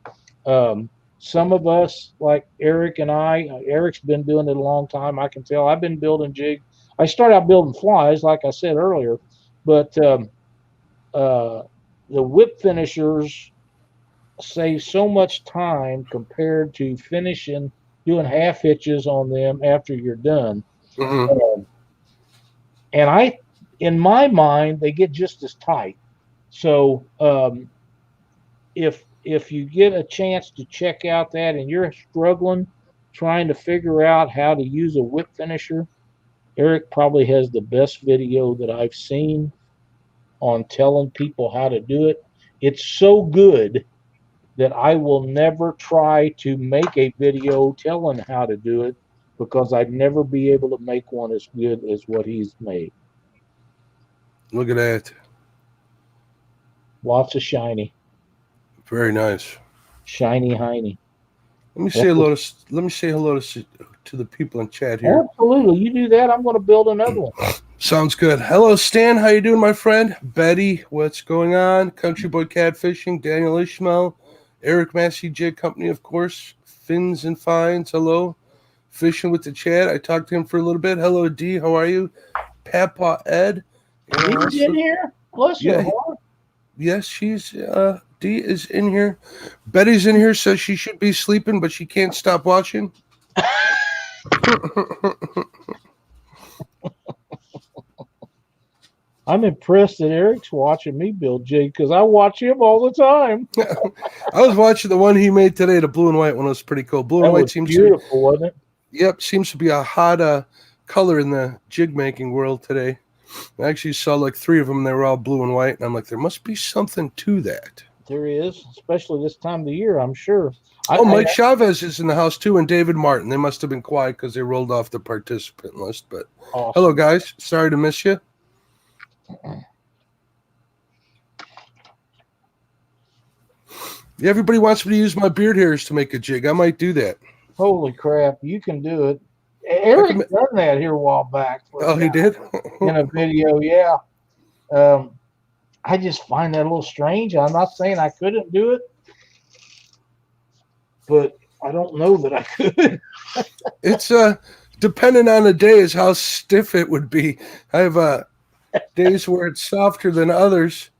Some of us, like Eric and Eric's been doing it a long time. I can tell. I've been building jig. I started out building flies, like I said earlier, but the whip finishers save so much time compared to finishing, doing half hitches on them after you're done. And in my mind, they get just as tight. So if you get a chance to check out that and you're struggling trying to figure out how to use a whip finisher, Eric probably has the best video that I've seen on telling people how to do it. It's so good that I will never try to make a video telling how to do it because I'd never be able to make one as good as what he's made. Look at that. Lots of shiny. Very nice. Shiny hiney. Let me say hello to the people in chat here. Absolutely. You do that, I'm going to build another one. Sounds good. Hello, Stan. How you doing, my friend? Betty, what's going on? Country Boy Catfishing, Daniel Ishmael, Eric Massey Jig Company, of course. Fins and Finds, hello. Fishing with the chat. I talked to him for a little bit. Hello, D. How are you? Papa Ed. He's in here? Bless your heart. Yes, she's D is in here. Betty's in here, says she should be sleeping, but she can't stop watching. I'm impressed that Eric's watching me build jig because I watch him all the time. I was watching the one he made today, the blue and white one. Was pretty cool. Blue and white seems beautiful, wasn't it? Yep, seems to be a hot color in the jig making world today. I actually saw like 3 of them. And they were all blue and white, and I'm like, there must be something to that. There is, especially this time of the year, I'm sure. Mike Chavez is in the house too, and David Martin. They must have been quiet because they rolled off the participant list. But awesome. Hello, guys. Sorry to miss you. Yeah, everybody wants me to use my beard hairs to make a jig. I might do that. Holy crap, you can do it. Eric done that here a while back. Oh, he did? In a video, yeah. I just find that a little strange. I'm not saying I couldn't do it, but I don't know that I could. It's depending on the day is how stiff it would be. I have days where it's softer than others.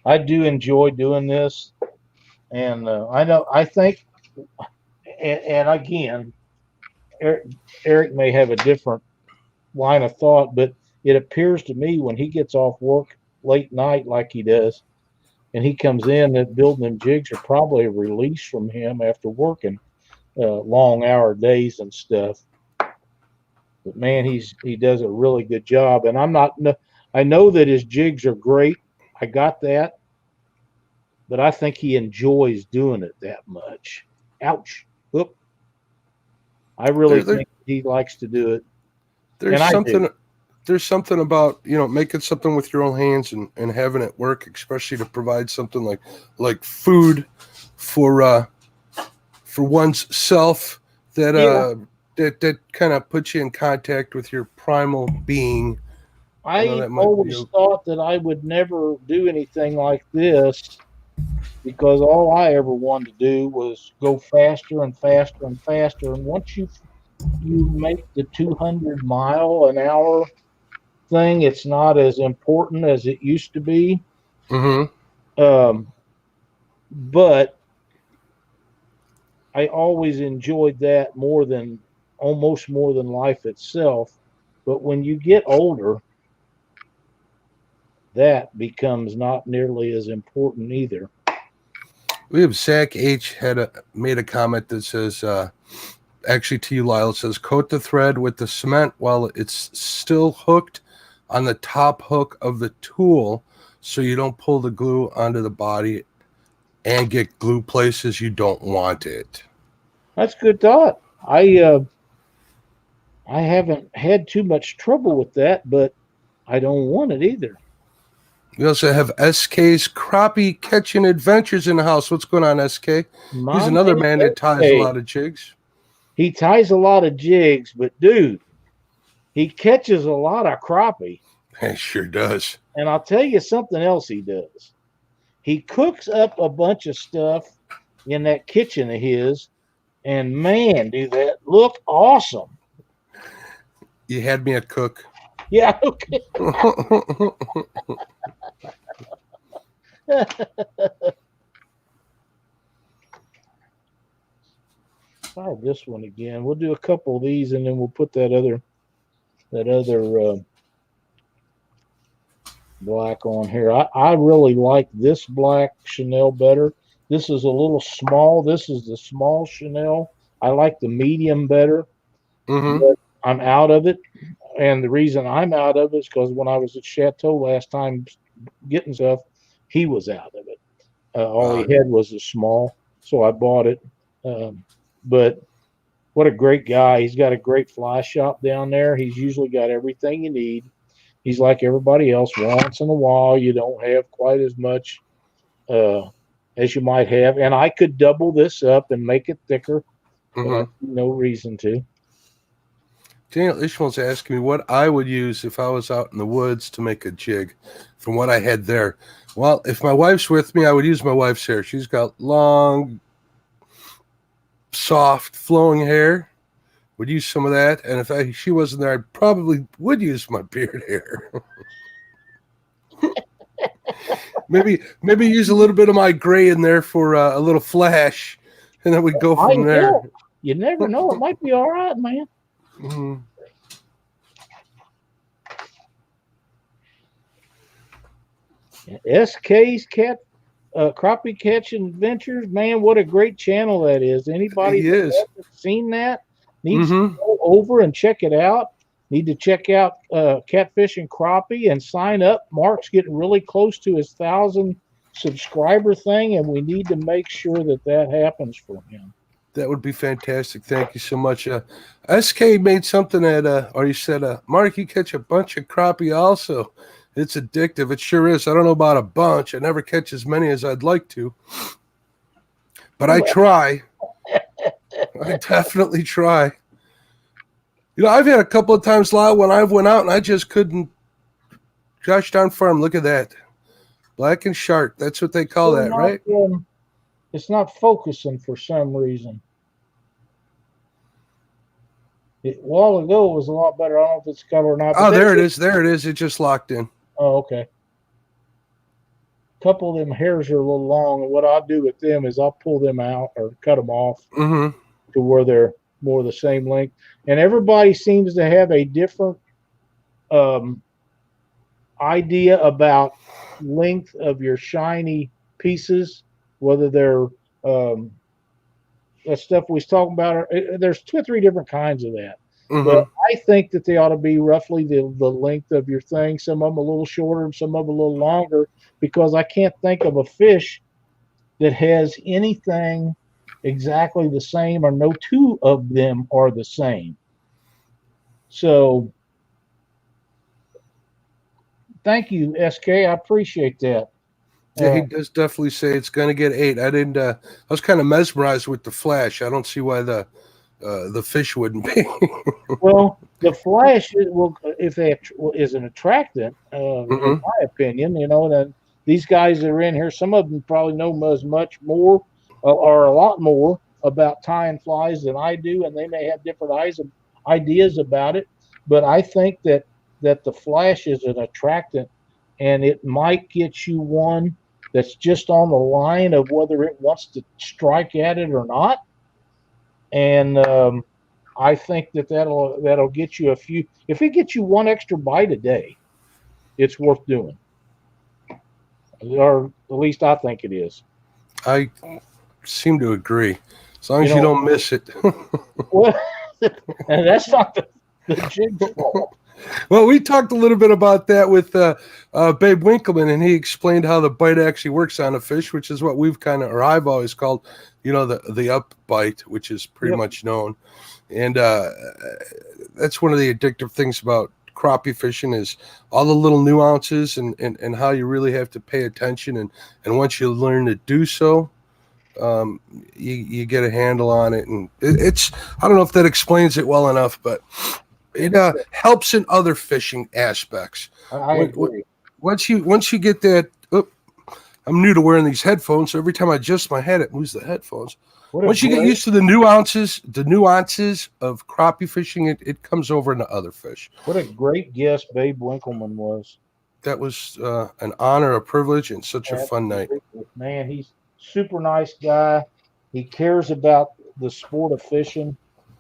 I do enjoy doing this, and I think, and again, Eric may have a different line of thought, but it appears to me when he gets off work late night like he does, and he comes in, that building them jigs are probably a release from him after working long hour days and stuff. But man, he does a really good job, and I know that his jigs are great. I got that, but I think he enjoys doing it that much. Ouch. Whoop. I really think he likes to do it. There's something about, making something with your own hands and having it work, especially to provide something like food for one's self that kind of puts you in contact with your primal being. I always thought that I would never do anything like this because all I ever wanted to do was go faster and faster and faster. And once you make the 200 mile an hour thing, it's not as important as it used to be. Mm-hmm. But I always enjoyed that almost more than life itself. But when you get older, that becomes not nearly as important either. We have Zach H made a comment that says, actually to you, Lyle, says, coat the thread with the cement while it's still hooked on the top hook of the tool so you don't pull the glue onto the body and get glue places you don't want it. That's good thought. I haven't had too much trouble with that, but I don't want it either. We also have SK's Crappie Catching Adventures in the house. What's going on, SK? He's another man that ties a lot of jigs. He ties a lot of jigs, but dude, he catches a lot of crappie. He sure does. And I'll tell you something else he does. He cooks up a bunch of stuff in that kitchen of his, and man, do that look awesome. You had me a cook. Yeah, okay. Try this one again. We'll do a couple of these, and then we'll put that other black on here. I really like this black Chanel better. This is a little small. This is the small Chanel. I like the medium better. But I'm out of it. And the reason I'm out of it is because when I was at Chateau last time getting stuff, he was out of it. All he had was a small, so I bought it. But what a great guy. He's got a great fly shop down there. He's usually got everything you need. He's like everybody else. Once in a while, you don't have quite as much as you might have. And I could double this up and make it thicker. But no reason to. Daniel Ishmael's asking me what I would use if I was out in the woods to make a jig from what I had there. Well, if my wife's with me, I would use my wife's hair. She's got long, soft, flowing hair. Would use some of that. And if she wasn't there, I probably would use my beard hair. maybe use a little bit of my gray in there for a little flash, and then we'd go from there. You never know. It might be all right, man. SK's Crappie Catching Adventures, man, what a great channel that is. Anybody that hasn't seen that needs to go over and check it out. Need to check out Catfish and Crappie and sign up. Mark's getting really close to his 1,000 subscriber thing, and we need to make sure that happens for him. That would be fantastic. Thank you so much. SK made something or you said, Mark, you catch a bunch of crappie also. It's addictive. It sure is. I don't know about a bunch. I never catch as many as I'd like to. But I try. I definitely try. You know, I've had a couple of times, Lyle, when I went out and I just couldn't. Josh Down Farm, look at that. Black and sharp. That's what they call that, right? It's not focusing for some reason. A while ago, it was a lot better. I don't know if it's covered or not. Oh, there it is. There it is. It just locked in. Oh, okay. A couple of them hairs are a little long, and what I'll do with them is I'll pull them out or cut them off to where they're more the same length. And everybody seems to have a different idea about length of your shiny pieces, whether they're that stuff we was talking about. There's 2 or 3 different kinds of that. But I think that they ought to be roughly the length of your thing. Some of them a little shorter and some of them a little longer, because I can't think of a fish that has anything exactly the same, or no 2 of them are the same. So thank you, SK. I appreciate that. Yeah, he does definitely say it's going to get 8. I was kind of mesmerized with the flash. I don't see why the fish wouldn't be. Well, the flash is an attractant, in my opinion. You know, and these guys that are in here, some of them probably know as much more or a lot more about tying flies than I do, and they may have different ideas about it. But I think that the flash is an attractant, and it might get you one that's just on the line of whether it wants to strike at it or not. And I think that'll get you a few. If it gets you one extra bite a day, it's worth doing. or at least I think it is. I seem to agree. As long as you don't miss it. Well, and that's not the jig's fault. Well, we talked a little bit about that with Babe Winkleman, and he explained how the bite actually works on a fish, which is what we've kind of, or I've always called, the up bite, which is pretty much known. And that's one of the addictive things about crappie fishing is all the little nuances and how you really have to pay attention. And once you learn to do so, you get a handle on it. And it's, I don't know if that explains it well enough, but it helps in other fishing aspects. I agree. Once you get that, I'm new to wearing these headphones, so every time I adjust my head, it moves the headphones. Once you get used to the nuances of crappie fishing, it comes over into other fish. What a great guest Babe Winkleman was. That was an honor, a privilege, and such a fun night. Man, he's super nice guy. He cares about the sport of fishing,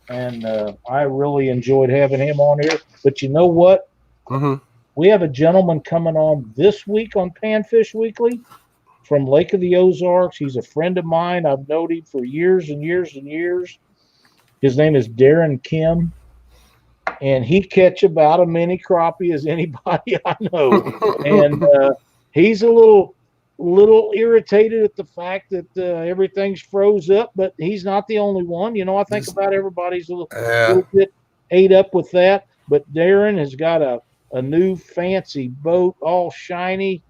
and I really enjoyed having him on here. But you know what? Mm-hmm. We have a gentleman coming on this week on Panfish Weekly from Lake of the Ozarks. He's a friend of mine. I've known him for years and years and years. His name is Darren Kim, and he catch about a mini crappie as anybody I know. And he's a little irritated at the fact that everything's froze up, but he's not the only one. I think about everybody's a little bit ate up with that. But Darren has got a new fancy boat, all shiny,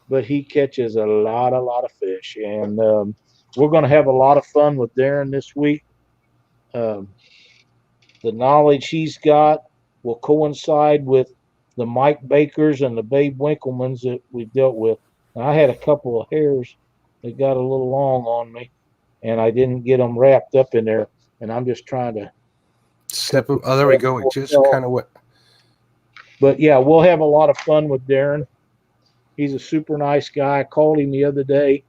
but he catches a lot of fish. And we're going to have a lot of fun with Darren this week. The knowledge he's got will coincide with the Mike Bakers and the Babe Winklemans that we've dealt with. And I had a couple of hairs that got a little long on me, and I didn't get them wrapped up in there. And I'm just trying to step them. Oh, there we go. It just kind of went. But yeah, we'll have a lot of fun with Darren. He's a super nice guy. I called him the other day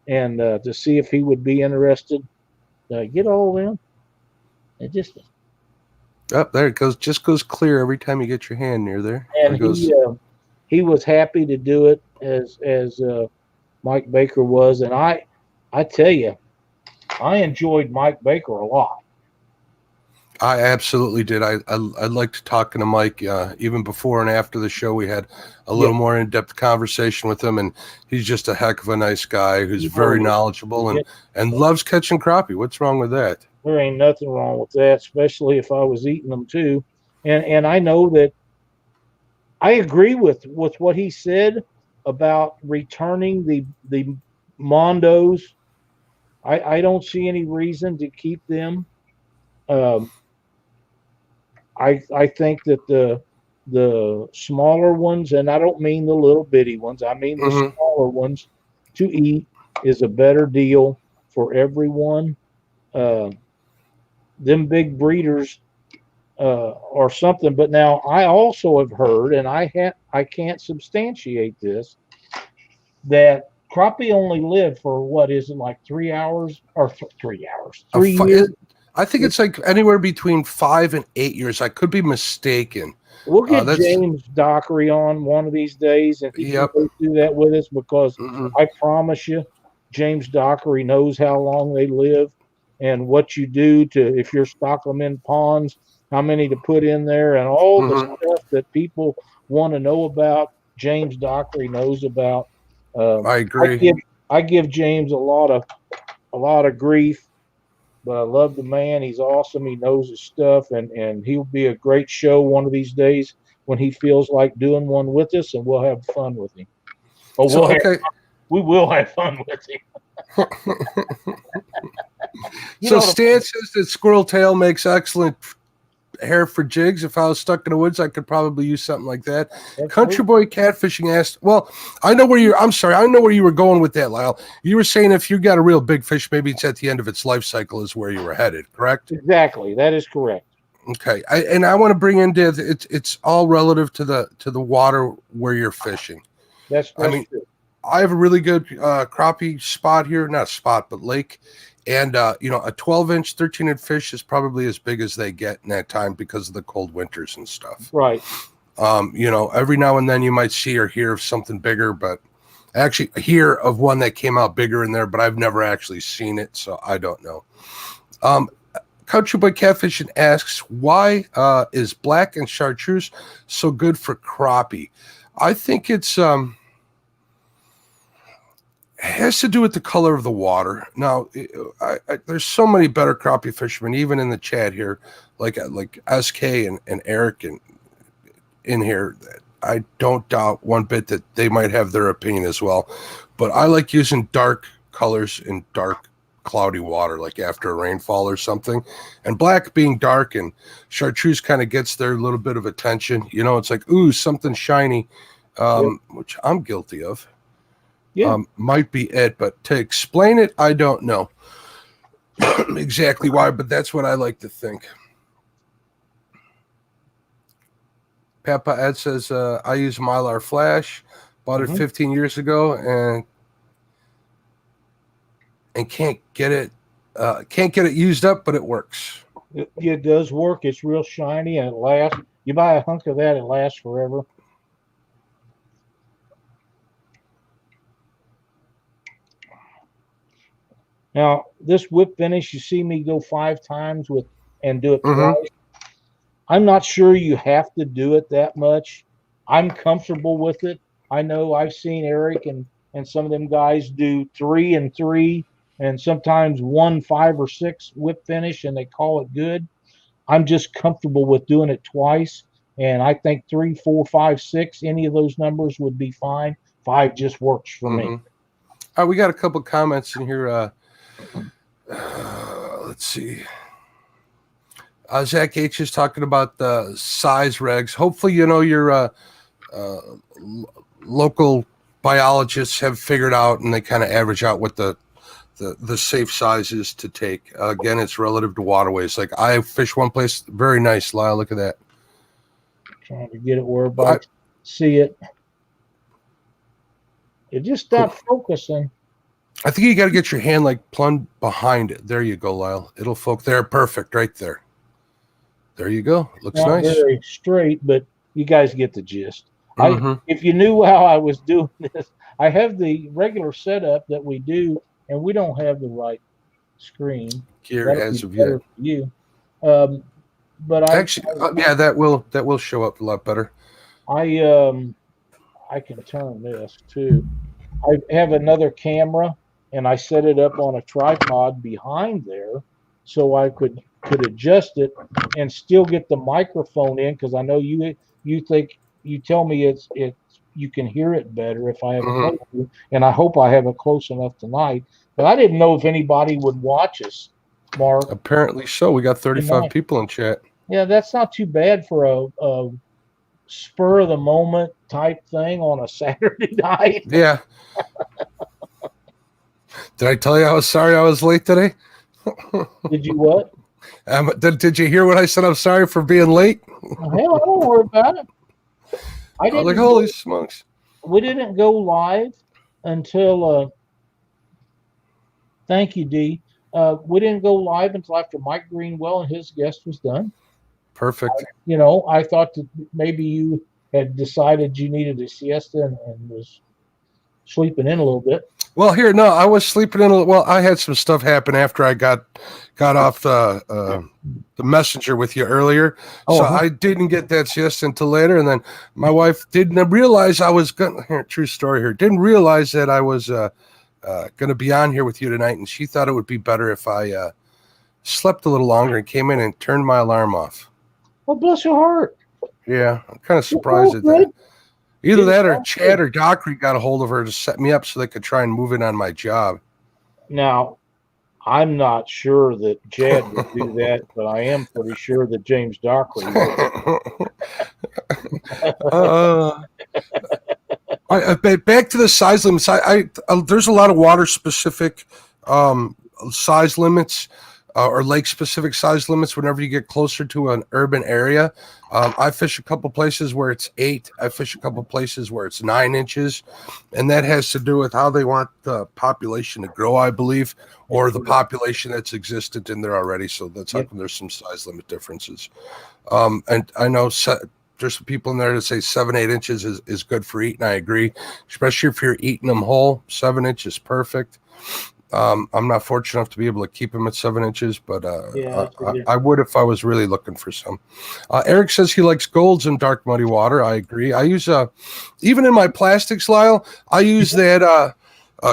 and to see if he would be interested. Get all of them. It just there it goes. Just goes clear every time you get your hand near there. And he was happy to do it as Mike Baker was. And I tell you, I enjoyed Mike Baker a lot. I absolutely did. I liked talking to Mike even before and after the show. We had a little more in-depth conversation with him, and he's just a heck of a nice guy who's very knowledgeable and loves catching crappie. What's wrong with that? There ain't nothing wrong with that, especially if I was eating them too. And I know that I agree with what he said about returning the Mondos. I don't see any reason to keep them. I think that the smaller ones, and I don't mean the little bitty ones, I mean the smaller ones, to eat is a better deal for everyone. Them big breeders or something. But now I also have heard, and I can't substantiate this, that crappie only live for what is it, like 3 hours or 3 hours, 3 years? I think it's like anywhere between 5 and 8 years. I could be mistaken. We'll get James Dockery on one of these days, and he can do that with us, because I promise you, James Dockery knows how long they live and what you do to, if you're stocking them in ponds, how many to put in there, and all the stuff that people want to know about. James Dockery knows about. I agree. I give James a lot of grief, but I love the man. He's awesome. He knows his stuff, and he'll be a great show one of these days when he feels like doing one with us, and we'll have fun with him. We will have fun with him. So Stan says that squirrel tail makes excellent hair for jigs. If I was stuck in the woods, I could probably use something like that. Country Boy Catfishing asked, well, I know where you were going with that, Lyle. You were saying if you got a real big fish, maybe it's at the end of its life cycle is where you were headed, correct? Exactly. That is correct. Okay. I want to bring into it's all relative to the water where you're fishing. That's true. I have a really good crappie spot here, not a spot, but lake. And, a 12-inch, 13-inch fish is probably as big as they get in that time because of the cold winters and stuff. Right. Every now and then you might see or hear of something bigger, but I actually hear of one that came out bigger in there, but I've never actually seen it, so I don't know. Country Boy Catfishing asks, why is black and chartreuse so good for crappie? I think it has to do with the color of the water. Now, there's so many better crappie fishermen, even in the chat here, like SK and Eric and in here. I don't doubt one bit that they might have their opinion as well. But I like using dark colors in dark, cloudy water, like after a rainfall or something. And black being dark and chartreuse kind of gets their little bit of attention. You know, it's like, ooh, something shiny, which I'm guilty of. Yeah. Might be it, but to explain it, I don't know exactly why, but that's what I like to think. Papa Ed says, I use Mylar Flash, bought it 15 years ago, and can't get it used up, but it works. It does work. It's real shiny and it lasts. You buy a hunk of that, it lasts forever. Now, this whip finish, you see me go 5 times with and do it twice. I'm not sure you have to do it that much. I'm comfortable with it. I know I've seen Eric and some of them guys do 3 and 3 and sometimes 1, 5, or 6 whip finish, and they call it good. I'm just comfortable with doing it twice, and I think 3, 4, 5, 6, any of those numbers would be fine. 5 just works for me. All right, we got a couple comments in here. Let's see. Zach H is talking about the size regs. Hopefully, you know, your local biologists have figured out and they kind of average out what the safe size is to take. Again, it's relative to waterways. Like I fish one place, very nice, Lyle. Look at that. Trying to get it where I see it. It just stopped focusing. I think you got to get your hand like plumbed behind it. There you go, Lyle. It'll focus there. Perfect. Right there. There you go. Looks Not nice. very straight, but you guys get the gist. If you knew how I was doing this, I have the regular setup that we do, and we don't have the right screen. Here as of yet. You. But actually, yeah, that will show up a lot better. I can turn this too. I have another camera, and I set it up on a tripod behind there, so I could adjust it and still get the microphone in, because I know you tell me it's you can hear it better if I have it close, and I hope I have it close enough tonight. But I didn't know if anybody would watch us, Mark. Apparently so. We got 35 people in chat. Yeah, that's not too bad for a spur of the moment type thing on a Saturday night. Yeah. Did I tell you I was sorry I was late today? Did you what? Did you hear what I said? I'm sorry for being late. Hell, I don't worry about it. I didn't. Like, holy smokes! We didn't go live until. Thank you, Dee. We didn't go live until after Mike Greenwell and his guest was done. Perfect. I thought that maybe you had decided you needed a siesta and was sleeping in a little bit. Well, I was sleeping in. Well, I had some stuff happen after I got off the messenger with you earlier, so I didn't get that siesta until later. And then my wife didn't realize I was going. True story here. Didn't realize that I was going to be on here with you tonight, and she thought it would be better if I slept a little longer and came in and turned my alarm off. Well, bless your heart. Yeah, I'm kind of surprised at that. Either that or Chad or Dockery got a hold of her to set me up so they could try and move in on my job. Now, I'm not sure that Chad would do that, but I am pretty sure that James Dockery would. Back to the size limits. There's a lot of water-specific size limits or lake-specific size limits whenever you get closer to an urban area. I fish a couple places where it's 8. I fish a couple places where it's 9 inches, and that has to do with how they want the population to grow, I believe, or the population that's existent in there already. So that's how come there's some size limit differences. And I know there's some people in there that say 7-8 inches is good for eating. I agree, especially if you're eating them whole. 7 inches is perfect. I'm not fortunate enough to be able to keep them at 7 inches, but I would if I was really looking for some. Eric says he likes golds in dark muddy water. I agree. I use even in my plastics, Lyle, I use that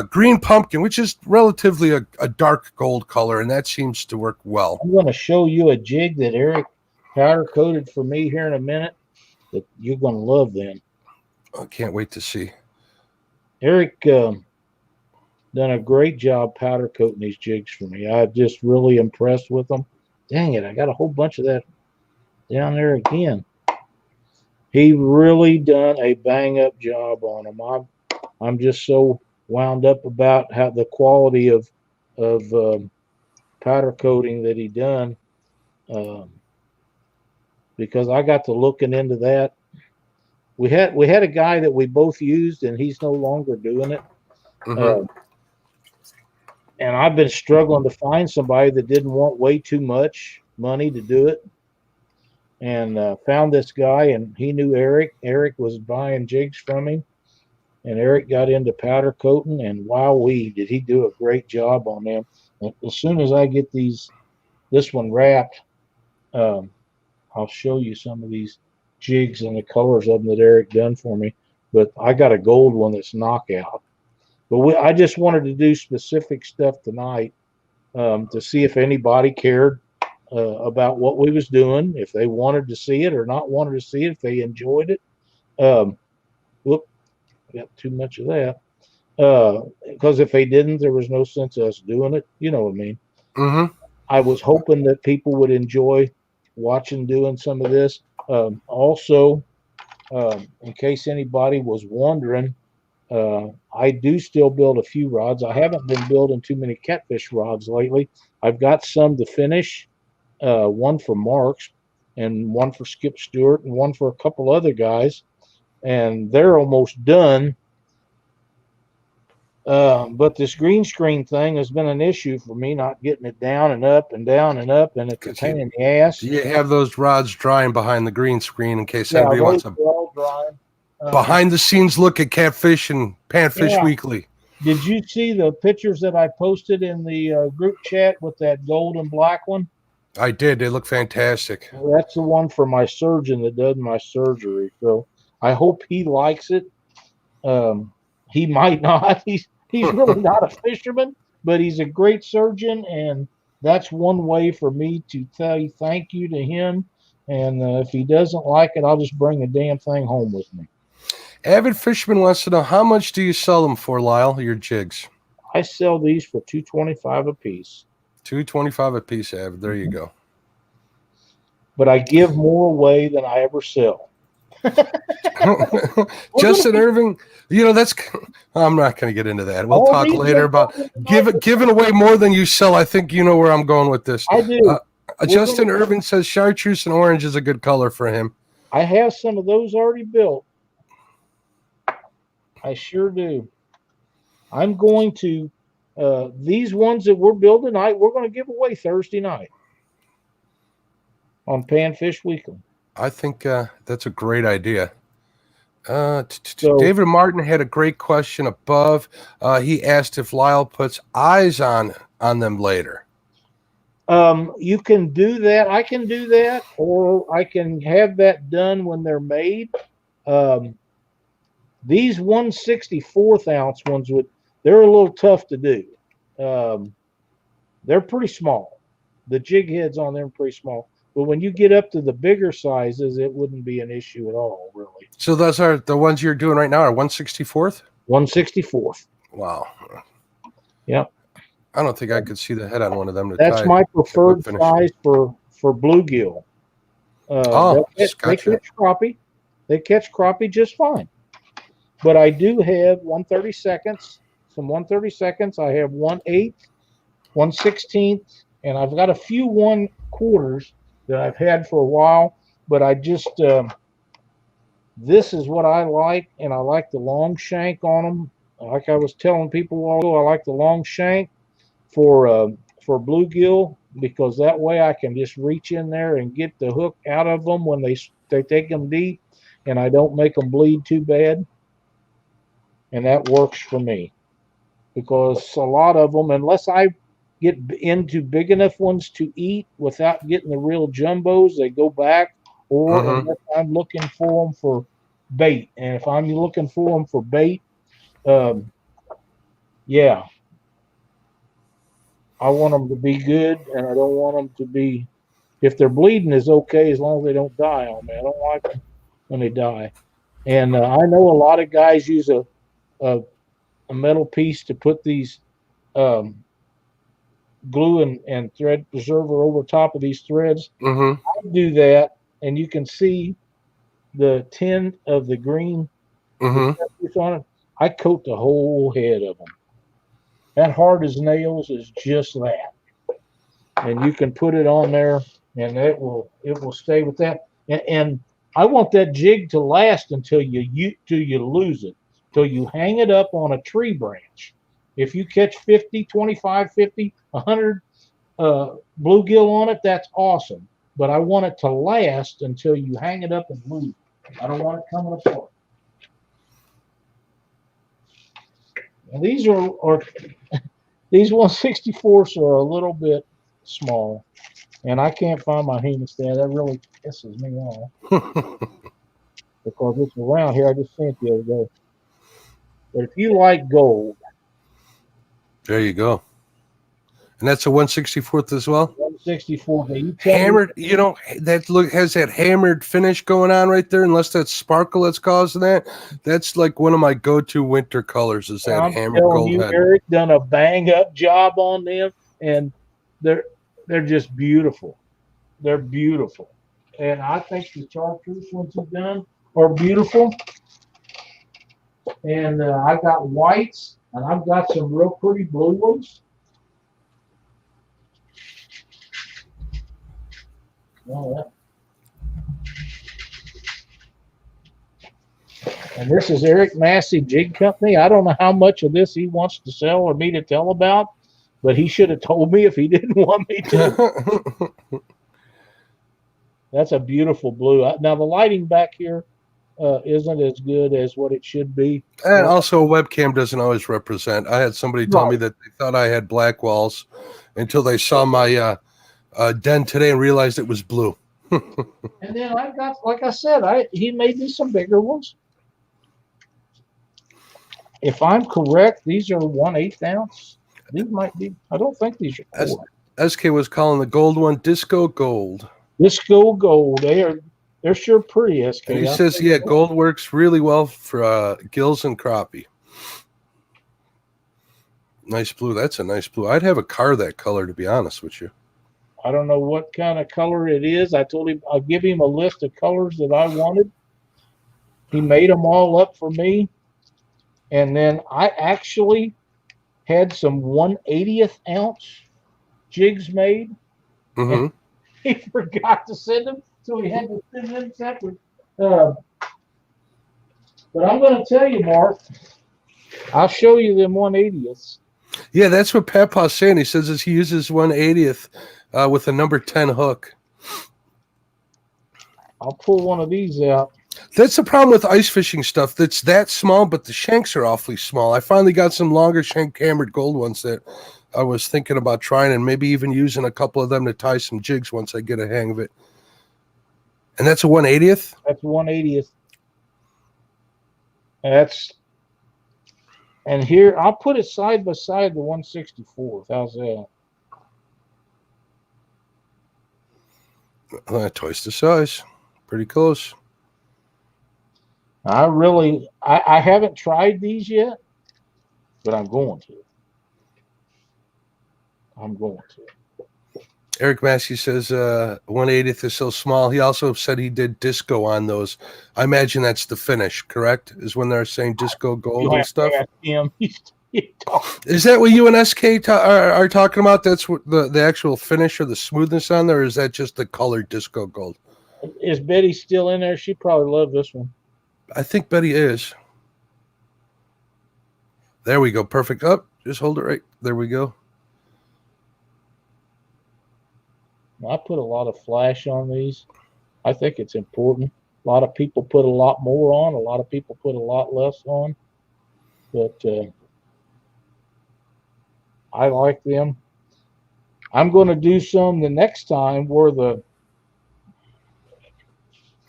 green pumpkin, which is relatively a dark gold color, and that seems to work well. I'm going to show you a jig that Eric powder coated for me here in a minute that you're going to love. Then I can't wait to see. Eric done a great job powder coating these jigs for me. I'm just really impressed with them. Dang it, I got a whole bunch of that down there again. He really done a bang up job on them. I'm just so wound up about how the quality of powder coating that he done, because I got to looking into that. We had a guy that we both used, and he's no longer doing it. And I've been struggling to find somebody that didn't want way too much money to do it. And found this guy, and he knew Eric. Eric was buying jigs from him, and Eric got into powder coating, and wowee, did he do a great job on them. And as soon as I get this one wrapped, I'll show you some of these jigs and the colors of them that Eric done for me. But I got a gold one that's knockout. But I just wanted to do specific stuff tonight to see if anybody cared about what we was doing, if they wanted to see it or not wanted to see it, if they enjoyed it. Whoop, got too much of that. Because if they didn't, there was no sense of us doing it. You know what I mean? I was hoping that people would enjoy watching doing some of this. Also, in case anybody was wondering, I do still build a few rods. I haven't been building too many catfish rods lately. I've got some to finish, one for Marks and one for Skip Stewart and one for a couple other guys, and they're almost done. But this green screen thing has been an issue for me, not getting it down and up and down and up, and it's a pain in the ass. You have those rods drying behind the green screen in case anybody wants to behind the scenes look at Catfish and Panfish Weekly. Did you see the pictures that I posted in the group chat with that gold and black one? I did. They look fantastic. Well, that's the one for my surgeon that does my surgery. So I hope he likes it. He might not. He's really not a fisherman, but he's a great surgeon, and that's one way for me to tell you thank you to him. And if he doesn't like it, I'll just bring the damn thing home with me. Avid Fisherman wants to know, how much do you sell them for, Lyle, your jigs? I sell these for $2.25 a piece. $2.25 a piece, Avid. There you go. But I give more away than I ever sell. Justin Irving, that's. I'm not going to get into that. We'll talk later about giving away more than you sell. I think you know where I'm going with this. I do. Justin Irving says chartreuse and orange is a good color for him. I have some of those already built. I sure do. I'm going to these ones that we're building tonight, we're going to give away Thursday night on Panfish Weekly. I think that's a great idea. David Martin had a great question above. He asked if Lyle puts eyes on them later. You can do that. I can do that, or I can have that done when they're made. These 1/64 ounce ones they're a little tough to do. They're pretty small. The jig heads on them are pretty small. But when you get up to the bigger sizes, it wouldn't be an issue at all, really. So those are the ones you're doing right now are 1/64th? 1/64th. Wow. Yep. I don't think I could see the head on one of them. That's my preferred size for bluegill. They catch crappie. They catch crappie just fine. But I do have 1/32, some 1/32. I have 1/8, 1/16, and I've got a few 1/4 that I've had for a while. But I just this is what I like, and I like the long shank on them. Like I was telling people all ago, I like the long shank for bluegill. because that way I can just reach in there and get the hook out of them when they take them deep, and I don't make them bleed too bad. And that works for me because a lot of them, unless I get into big enough ones to eat without getting the real jumbos, they go back. Or unless I'm looking for them for bait, and if I'm looking for them for bait, yeah, I want them to be good, and I don't want them to be. If they're bleeding, is okay as long as they don't die on me. I don't like them when they die. And I know a lot of guys use a metal piece to put these um, glue and thread preserver over top of these threads. I do that, and you can see the tint of the green on it. I coat the whole head of them. That hard as nails is just that, and you can put it on there, and it will stay with that. And I want that jig to last until you lose it, till you hang it up on a tree branch. If you catch 50, 25, 50, 100 bluegill on it, that's awesome. But I want it to last until you hang it up and lose it. I don't want it coming apart. And these are these 164s are a little bit small, and I can't find my hemostat. That really pisses me off because it's around here. I just seen it the other day. But if you like gold, there you go. And that's a 1/64th as well. 164. Hammered, you know, that look has that hammered finish going on right there. Unless that's sparkle that's causing that, that's like one of my go-to winter colors. Is that hammered gold head? Eric done a bang-up job on them, and they're just beautiful. They're beautiful, and I think the chartreuse ones he's done are beautiful. And I got whites, and I've got some real pretty blue ones. And this is Eric Massey Jig Company. I don't know how much of this he wants to sell or me to tell about, but he should have told me if he didn't want me to. That's a beautiful blue. Now, the lighting back here isn't as good as what it should be. And also, a webcam doesn't always represent. I had somebody tell me that they thought I had black walls until they saw my den today and realized it was blue. And then I got, like I said, he made me some bigger ones. If I'm correct, these are 1/8 ounce. These might be. I don't think these are 4. SK was calling the gold one Disco Gold. Disco Gold. They're sure pretty, SK. And he says, yeah, gold works really well for gills and crappie. Nice blue. That's a nice blue. I'd have a car that color, to be honest with you. I don't know what kind of color it is. I told him I'll give him a list of colors that I wanted. He made them all up for me. And then I actually had some 1/80th ounce jigs made. He forgot to send them, so he had to send them separate. But I'm going to tell you, Mark, I'll show you them 1/80ths. Yeah, that's what Papa's saying. He says he uses 1/80th with a number 10 hook. I'll pull one of these out. That's the problem with ice fishing stuff. That's that small, but the shanks are awfully small. I finally got some longer shank hammered gold ones that I was thinking about trying, and maybe even using a couple of them to tie some jigs once I get a hang of it. And that's a 1/80th? That's 1/80th. And here, I'll put it side by side the 1/64th. How's that? Twice the size. Pretty close. I haven't tried these yet, but I'm going to. Eric Massey says 1/80th is so small. He also said he did disco on those. I imagine that's the finish, correct? Is when they're saying disco gold and stuff? Is that what you and SK are talking about? That's what the actual finish or the smoothness on there, or is that just the color disco gold? Is Betty still in there? She probably loved this one. I think Betty is. There we go. Perfect. Up. Just hold it right. There we go. I put a lot of flash on these. I think it's important. A lot of people put a lot more on. A lot of people put a lot less on. But I like them. I'm going to do some the next time where the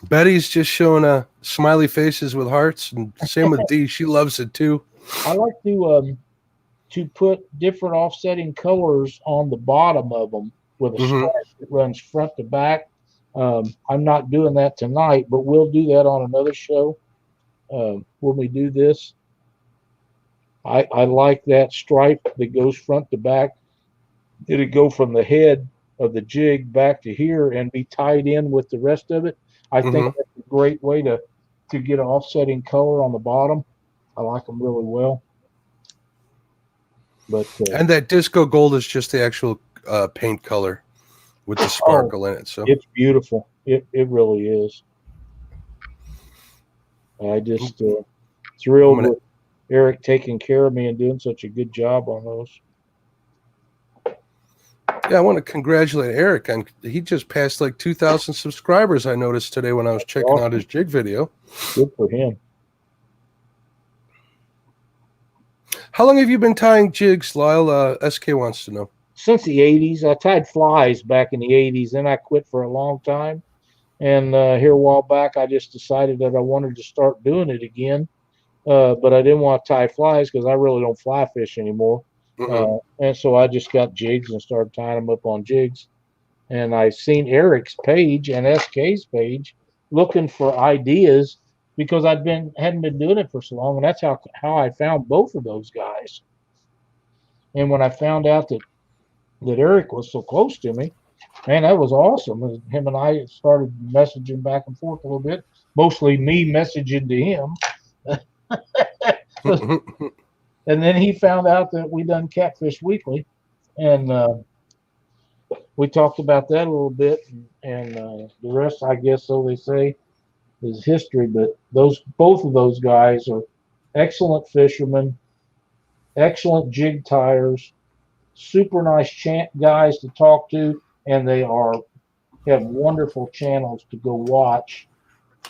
Betty's just showing smiley faces with hearts, and same with Dee. She loves it too. I like to put different offsetting colors on the bottom of them with a Mhm. stripe that runs front to back. I'm not doing that tonight, but we'll do that on another show when we do this. I like that stripe that goes front to back. It'd go from the head of the jig back to here and be tied in with the rest of it. I think Mhm. that's a great way to get an offsetting color on the bottom. I like them really well. But And that disco gold is just the actual paint color with the sparkle in it. So it's beautiful. It really is. I just I'm thrilled gonna. with Eric taking care of me and doing such a good job on those. Yeah, I want to congratulate Eric on. He just passed like 2,000 subscribers. I noticed today when I was checking out his jig video. Good for him. How long have you been tying jigs, Lyle? SK wants to know. Since the 80s, I tied flies back in the 80s. Then I quit for a long time. And here a while back, I just decided that I wanted to start doing it again. But I didn't want to tie flies because I really don't fly fish anymore. And so I just got jigs and started tying them up on jigs. And I seen Eric's page and SK's page looking for ideas because hadn't been doing it for so long, and that's how I found both of those guys. And when I found out that Eric was so close to me, man, that was awesome. Him and I started messaging back and forth a little bit, mostly me messaging to him. And then he found out that we done Catfish Weekly, and we talked about that a little bit, and the rest, I guess, so they say, is history. But both of those guys are excellent fishermen, excellent jig tires, super nice guys to talk to, and they have wonderful channels to go watch.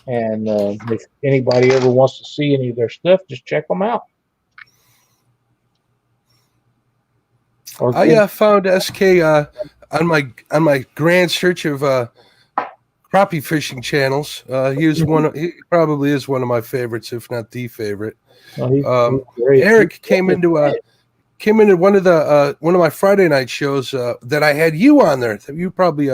And if anybody ever wants to see any of their stuff, just check them out. I found SK on my grand search of crappie fishing channels. He probably is one of my favorites, if not the favorite. He's great. Eric came into one of my Friday night shows that I had you on there. You probably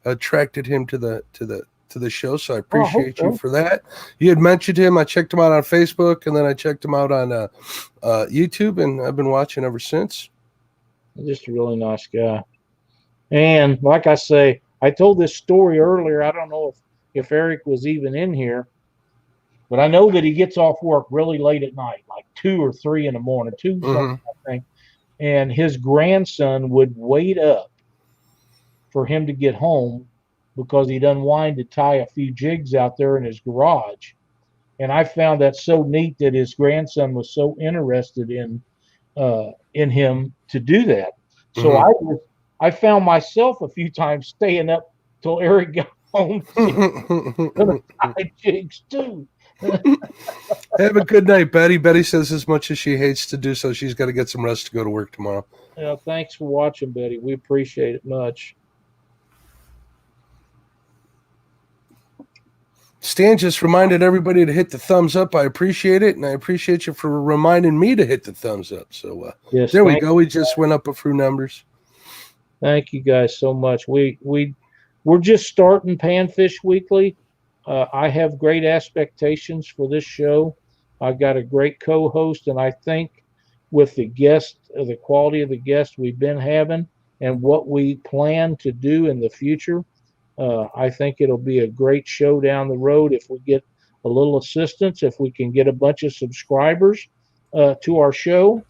attracted him to the show, so I appreciate you for that. You had mentioned him. I checked him out on Facebook, and then I checked him out on YouTube, and I've been watching ever since. Just a really nice guy. And like I say, I told this story earlier. I don't know if Eric was even in here, but I know that he gets off work really late at night, like 2 or 3 in the morning, 2 something, I think. And his grandson would wait up for him to get home because he'd unwind to tie a few jigs out there in his garage. And I found that so neat that his grandson was so interested in him to do that. So I found myself a few times staying up till Eric got home to tie jigs too. Have a good night, Betty. Betty says as much as she hates to do so, she's got to get some rest to go to work tomorrow. Yeah, thanks for watching, Betty. We appreciate it much. Stan just reminded everybody to hit the thumbs up. I appreciate it, and I appreciate you for reminding me to hit the thumbs up. So yes, there we go. We just went up a few numbers. Thank you guys so much. We're just starting Panfish Weekly. I have great expectations for this show. I've got a great co-host, and I think with the quality of the guests we've been having, and what we plan to do in the future, I think it'll be a great show down the road if we get a little assistance, if we can get a bunch of subscribers to our show.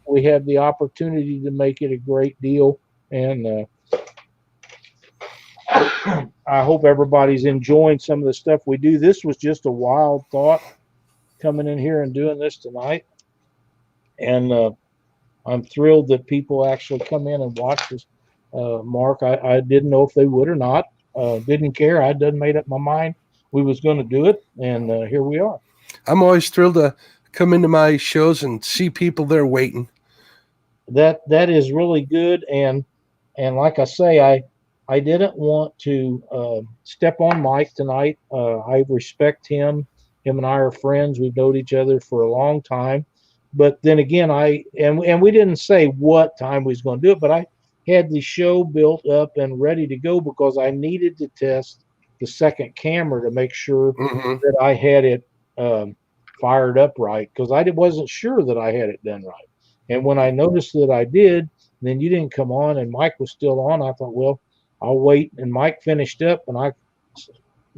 We have the opportunity to make it a great deal, and I hope everybody's enjoying some of the stuff we do. This was just a wild thought coming in here and doing this tonight, and I'm thrilled that people actually come in and watch Mark. I didn't know if they would or not. Didn't care. I done made up my mind we was going to do it, and here we are. I'm always thrilled to come into my shows and see people there waiting. That is really good, and like I say, I didn't want to step on Mike tonight. I respect him. Him and I are friends. We've known each other for a long time. But then again, and we didn't say what time we was going to do it, but I had the show built up and ready to go because I needed to test the second camera to make sure that I had it fired up right, because I wasn't sure that I had it done right. And when I noticed that I did, then you didn't come on and Mike was still on. I thought, well, I'll wait. And Mike finished up, and I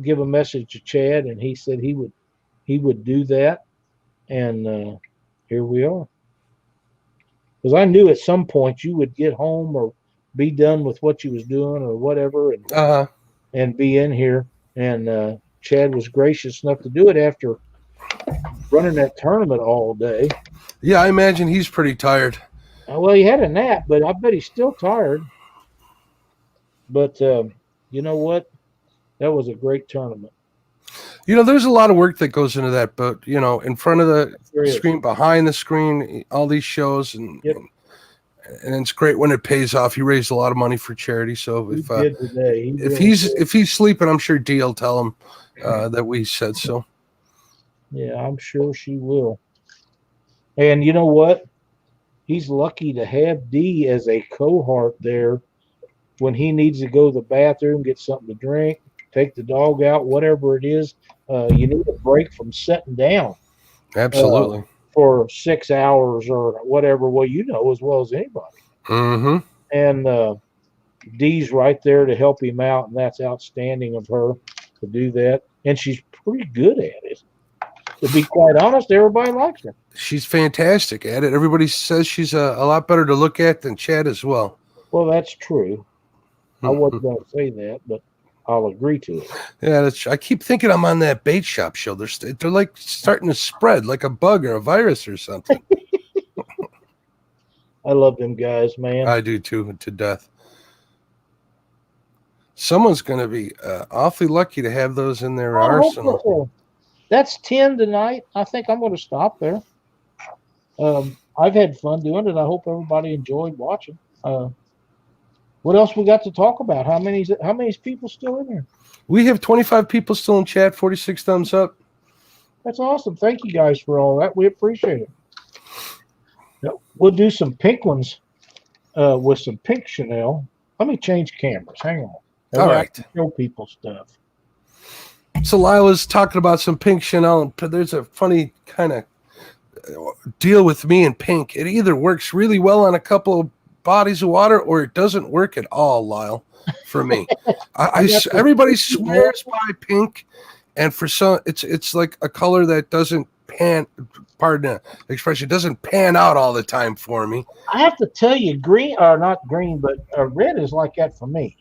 give a message to Chad, and he said he would do that. And here we are. Because I knew at some point you would get home or be done with what you was doing or whatever, and be in here. And Chad was gracious enough to do it after running that tournament all day. Yeah, I imagine he's pretty tired. Well, he had a nap, but I bet he's still tired. But you know what? That was a great tournament. There's a lot of work that goes into that, but in front of the screen, behind the screen, all these shows, and it's great when it pays off. He raised a lot of money for charity. So if he's sleeping, I'm sure Dee will tell him that we said so. Yeah, I'm sure she will. And you know what? He's lucky to have Dee as a cohort there when he needs to go to the bathroom, get something to drink, take the dog out, whatever it is. You need a break from sitting down. Absolutely. For 6 hours or whatever. Well, you know as well as anybody. Mm-hmm. And Dee's right there to help him out, and that's outstanding of her to do that. And she's pretty good at it. To be quite honest, everybody likes her. She's fantastic at it. Everybody says she's a lot better to look at than Chad as well. Well, that's true. I wasn't going to say that, but I'll agree to it. Yeah, I keep thinking I'm on that bait shop show. They're like starting to spread like a bug or a virus or something. I love them guys, man. I do too, to death. Someone's going to be awfully lucky to have those in their arsenal. So. That's 10 tonight. I think I'm going to stop there. I've had fun doing it. I hope everybody enjoyed watching. What else we got to talk about? How many people still in here? We have 25 people still in chat, 46 thumbs up. That's awesome. Thank you guys for all that. We appreciate it. We'll do some pink ones with some pink Chanel. Let me change cameras. Hang on. All right. Show people stuff. So Lyle was talking about some pink Chanel. There's a funny kind of deal with me and pink. It either works really well on a couple of bodies of water or it doesn't work at all, Lyle, for me. Everybody swears by pink, and for some it's like a color that doesn't pardon the expression, doesn't pan out all the time for me. I have to tell you, green, or not green, but red is like that for me.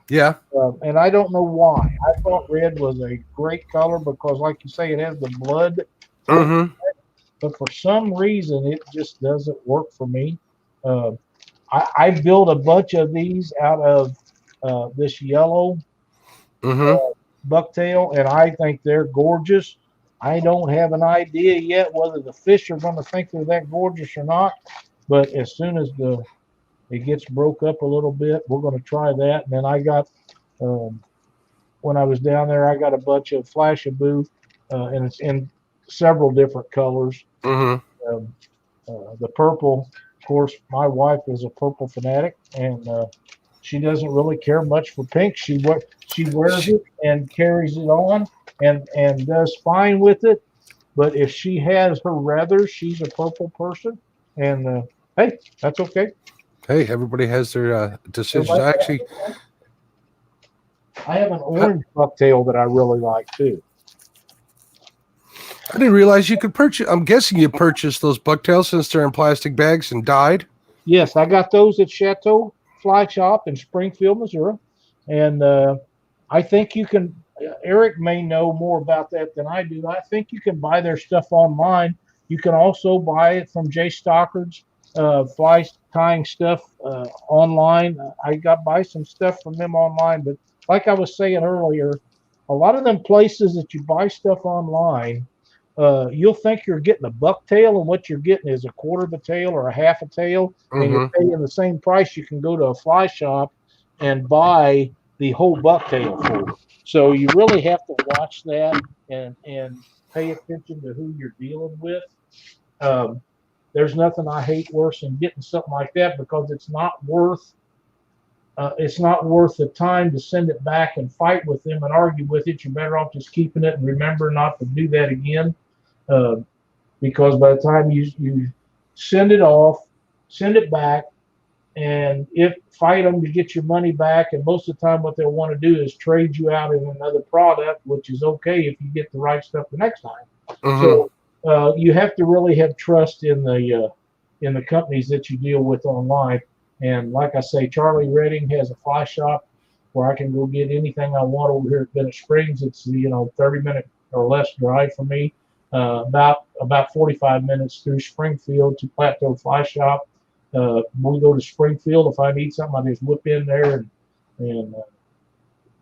Yeah. And I don't know why. I thought red was a great color because, like you say, it has the blood. Mm-hmm. But for some reason, it just doesn't work for me. I built a bunch of these out of this yellow bucktail, and I think they're gorgeous. I don't have an idea yet whether the fish are going to think they're that gorgeous or not. But as soon as it gets broke up a little bit, we're going to try that. And then I got, when I was down there, I got a bunch of Flashaboo, and it's in several different colors. Mm-hmm. The purple, of course, my wife is a purple fanatic, and she doesn't really care much for pink. She wears it and carries it on and does fine with it. But if she has her rather, she's a purple person. And, hey, that's okay. Hey, everybody has their decisions. Actually, I have an orange bucktail that I really like too. I didn't realize you could purchase. I'm guessing you purchased those bucktails since they're in plastic bags and dyed. Yes, I got those at Chateau Fly Shop in Springfield, Missouri, and I think you can. Eric may know more about that than I do. I think you can buy their stuff online. You can also buy it from Jay Stockard's fly tying stuff online. I got buy some stuff from them online, but like I was saying earlier, a lot of them places that you buy stuff online, you'll think you're getting a bucktail, and what you're getting is a quarter of a tail or a half a tail, and you're paying the same price. You can go to a fly shop and buy the whole bucktail for it. So you really have to watch that and pay attention to who you're dealing with. There's nothing I hate worse than getting something like that, because it's not worth the time to send it back and fight with them and argue with it. You're better off just keeping it and remember not to do that again, because by the time you send it off, send it back, and fight them to get your money back. And most of the time, what they'll want to do is trade you out in another product, which is okay if you get the right stuff the next time. So you have to really have trust in the companies that you deal with online. And like I say, Charlie Redding has a fly shop where I can go get anything I want over here at Bennett Springs. It's 30-minute or less drive for me. About 45 minutes through Springfield to Plateau Fly Shop. We go to Springfield. If I need something, I just whip in there and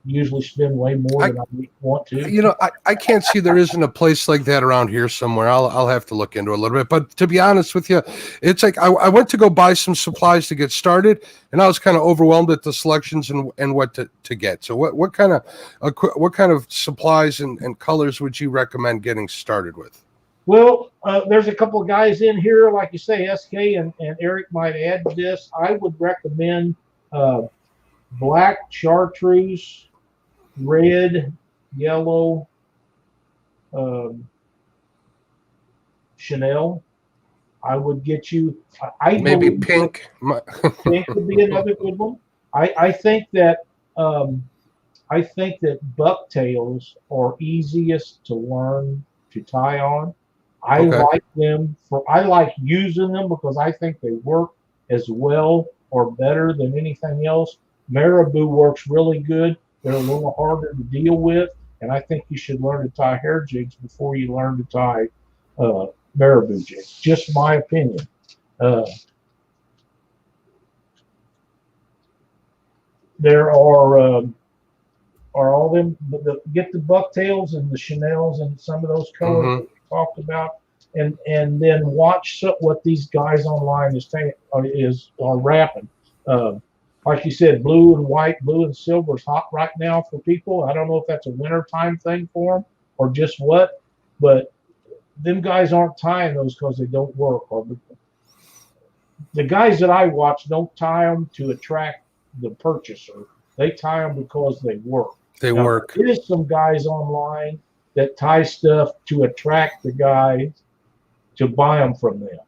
usually spend way more than I want to. I can't see there isn't a place like that around here somewhere. I'll have to look into it a little bit. But to be honest with you, it's like I went to go buy some supplies to get started, and I was kind of overwhelmed at the selections and what to get. So what kind of supplies and colors would you recommend getting started with? Well, there's a couple of guys in here, like you say, SK and Eric might add to this. I would recommend black chartreuse, red, yellow, Chanel. I would get you. Maybe pink. Pink would be another good one. I think that bucktails are easiest to learn to tie on. I like them I like using them because I think they work as well or better than anything else. Marabou works really good. They're a little harder to deal with, and I think you should learn to tie hair jigs before you learn to tie marabou jigs. Just my opinion. There are all them, get the bucktails and the Chanels and some of those colors that we talked about, and then watch what these guys online are wrapping. Like you said, blue and white, blue and silver is hot right now for people. I don't know if that's a wintertime thing for them or just what, but them guys aren't tying those because they don't work. Or the guys that I watch don't tie them to attract the purchaser. They tie them because they work. There is some guys online that tie stuff to attract the guys to buy them from them.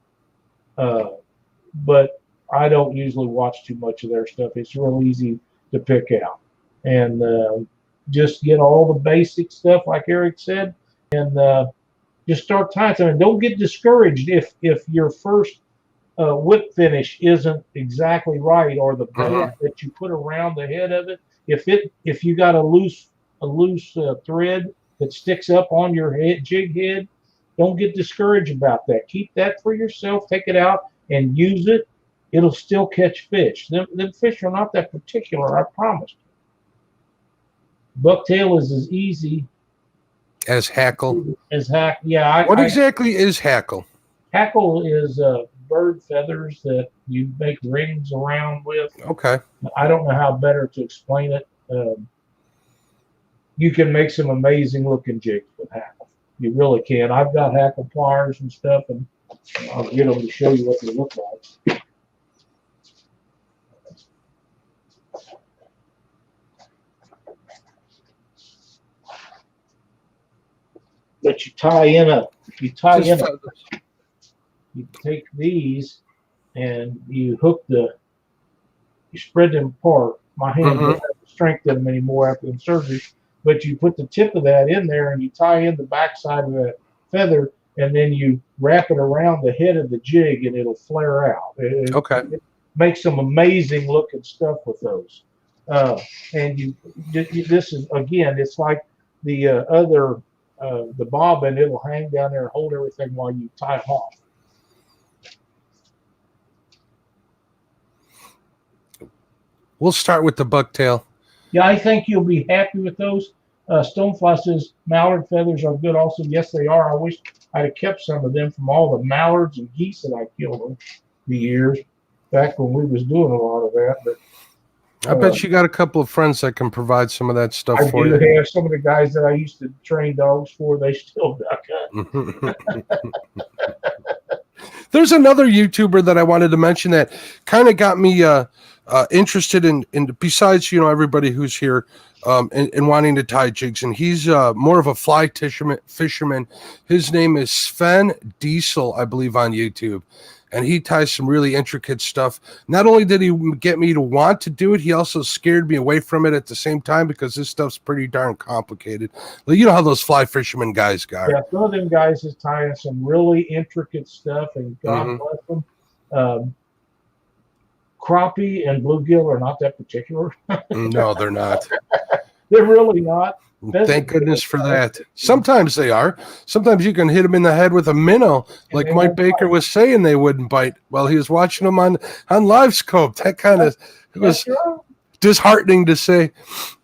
But I don't usually watch too much of their stuff. It's real easy to pick out. And just get all the basic stuff, like Eric said, and just start tying them. And don't get discouraged if your first whip finish isn't exactly right, or the band that you put around the head of it. If you got a loose thread that sticks up on your jig head, don't get discouraged about that. Keep that for yourself. Take it out and use it. It'll still catch fish. Them fish are not that particular, I promise. Bucktail is as easy as hackle. Yeah. What exactly is hackle? Hackle is bird feathers that you make rings around with. Okay. I don't know how better to explain it. You can make some amazing looking jigs with hackle. You really can. I've got hackle pliers and stuff, and I'll get them to show you what they look like. But you take these and you hook you spread them apart. My hand doesn't have the strength of them anymore after the surgery, but you put the tip of that in there and you tie in the backside of that feather, and then you wrap it around the head of the jig and it'll flare out. It makes some amazing looking stuff with those. And this is, again, it's like the other the bobbin. It'll hang down there and hold everything while you tie them off. We'll start with the bucktail. Yeah, I think you'll be happy with those. Stonefly says mallard feathers are good also. Yes, they are. I wish I'd have kept some of them from all the mallards and geese that I killed over the years back when we was doing a lot of that. But I bet you got a couple of friends that can provide some of that stuff for you. I do have some of the guys that I used to train dogs for. They still duck hunt. There's another YouTuber that I wanted to mention that kind of got me interested in besides, everybody who's here and wanting to tie jigs. And he's more of a fly fisherman. His name is Sven Diesel, I believe, on YouTube. And he ties some really intricate stuff. Not only did he get me to want to do it, he also scared me away from it at the same time because this stuff's pretty darn complicated. Well, you know how those fly fisherman guys got. Yeah, some of them guys is tying some really intricate stuff, and God bless them. Crappie and bluegill are not that particular. No, they're not. They're really not. Thank goodness for that. Sometimes they are. Sometimes you can hit them in the head with a minnow, like Mike Baker was saying they wouldn't bite while he was watching them on live scope. That kind of was disheartening to say.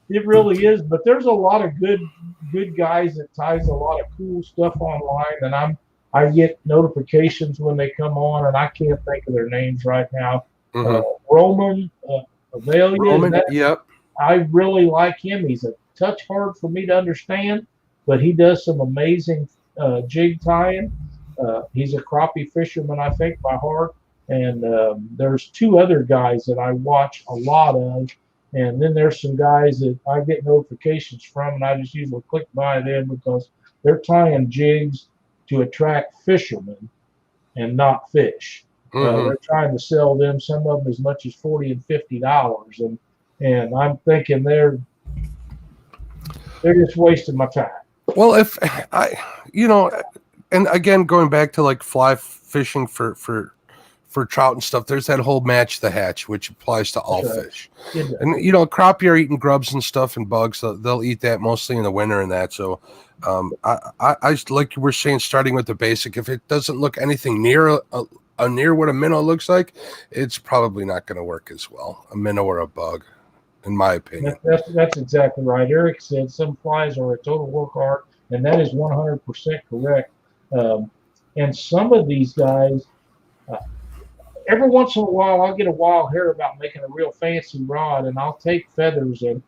It really is, but there's a lot of good guys that ties a lot of cool stuff online, and I get notifications when they come on, and I can't think of their names right now. Roman Avelia. Roman, yep. I really like him. He's a touch hard for me to understand, but he does some amazing jig tying. He's a crappie fisherman, I think, by heart. And there's two other guys that I watch a lot of. And then there's some guys that I get notifications from, and I just usually click by them because they're tying jigs to attract fishermen and not fish. They're trying to sell them, some of them as much as $40 and $50. And I'm thinking they're just wasting my time. Well, if I, and again, going back to like fly fishing for trout and stuff, there's that whole match the hatch, which applies to all fish. And, crappie are eating grubs and stuff and bugs. So they'll eat that mostly in the winter and that. So I like you were saying, starting with the basic, if it doesn't look anything near what a minnow looks like, it's probably not going to work as well. A minnow or a bug, in my opinion. That's exactly right. Eric said some flies are a total work of art, and that is 100% correct. And some of these guys, every once in a while, I'll get a wild hair about making a real fancy rod, and I'll take feathers and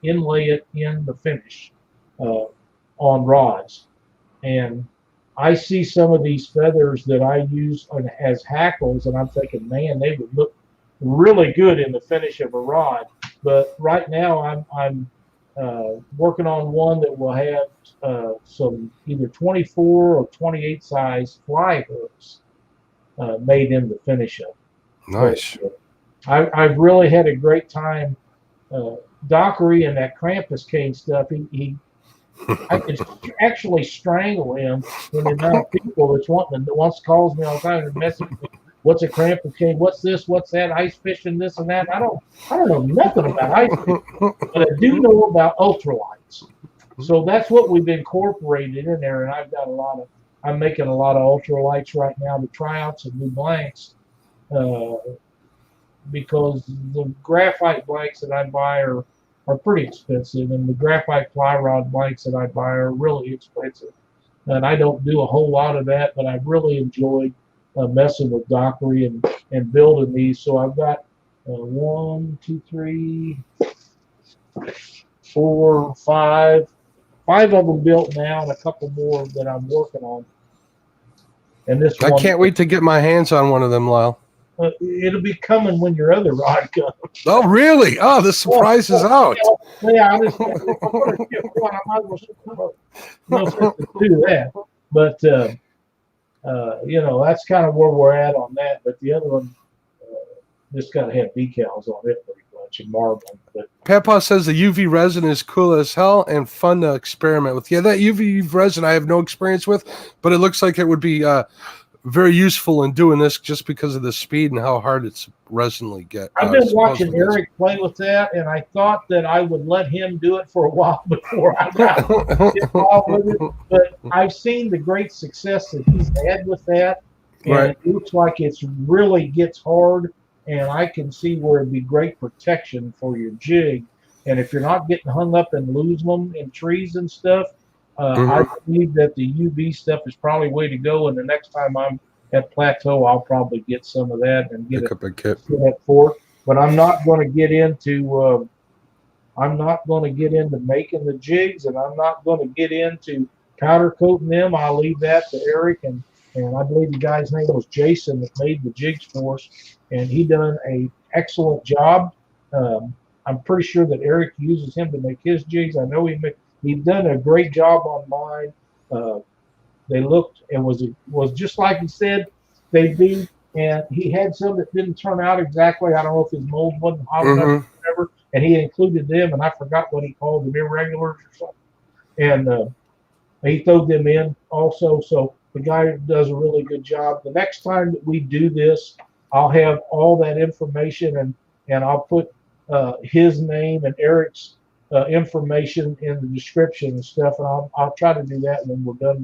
inlay it in the finish on rods. And I see some of these feathers that I use as hackles, and I'm thinking, man, they would look really good in the finish of a rod. But right now, I'm working on one that will have some either 24 or 28 size fly hooks made in the finish of it. Nice. But, I've really had a great time. Dockery and that Krampus cane stuff, I could actually strangle him when the amount of people that wants calls me all the time and messages me. What's a Krampus cane? What's this? What's that? Ice fishing, this and that. I don't know nothing about ice fishing, but I do know about ultralights. So that's what we've incorporated in there, and I'm making a lot of ultralights right now to tryouts and new blanks, because the graphite blanks that I buy are pretty expensive, and the graphite fly rod blanks that I buy are really expensive. And I don't do a whole lot of that, but I've really enjoyed messing with Dockery and building these. So I've got 1, 2, 3, 4, 5 of them built now, and a couple more that I'm working on. And this I can't wait to get my hands on one of them, Lyle. It'll be coming when your other rod comes. Oh, really? Oh, the surprise is out. Yeah, I just want to get one. I might as well do that. But that's kind of where we're at on that. But the other one just got to have decals on it pretty much and marbling. But Papa says the UV resin is cool as hell and fun to experiment with. Yeah, that UV resin I have no experience with, but it looks like it would be very useful in doing this just because of the speed and how hard it's resinly get. I've been watching Eric play with that, and I thought that I would let him do it for a while before I got involved with it. But I've seen the great success that he's had with that, and It looks like it's really gets hard. and I can see where it'd be great protection for your jig. And if you're not getting hung up and losing them in trees and stuff, I believe that the UV stuff is probably way to go. And the next time I'm at Plateau, I'll probably get some of that and get a kit for it. But I'm not going to get into making the jigs, and I'm not going to get into powder coating them. I'll leave that to Eric, and I believe the guy's name was Jason that made the jigs for us, and he done an excellent job. I'm pretty sure that Eric uses him to make his jigs. I know he done a great job on mine. They looked, it was just like he said they do, and he had some that didn't turn out exactly. I don't know if his mold wasn't hot enough or whatever, and he included them, and I forgot what he called them, irregulars or something. And he threw them in also, so the guy does a really good job. The next time that we do this, I'll have all that information, and I'll put his name and Eric's information in the description and stuff, and I'll try to do that when we're done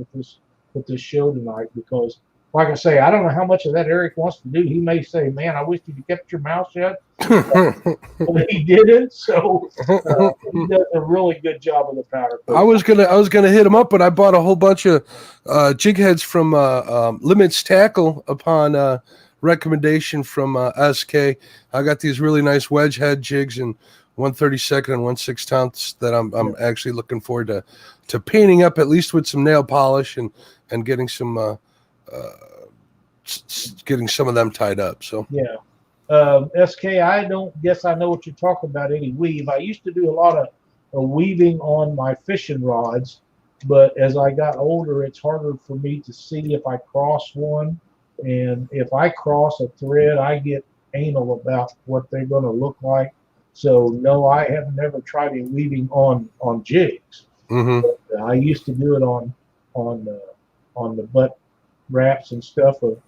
with this show tonight, because like I say, I don't know how much of that Eric wants to do. He may say, man, I wish you'd kept your mouth shut. But he didn't, so he does a really good job of the powder coat. I was gonna hit him up, but I bought a whole bunch of jig heads from Limits Tackle upon recommendation from SK. I got these really nice wedge head jigs in 1/32 and 1/6 that I'm actually looking forward to painting up, at least with some nail polish and getting some of them tied up. So yeah. SK, I don't guess I know what you're talking about, any weave. I used to do a lot of weaving on my fishing rods, but as I got older, it's harder for me to see if I cross one. And if I cross a thread, I get anal about what they're going to look like. So, no, I have never tried any weaving on jigs. But, I used to do it on the butt wraps and stuff of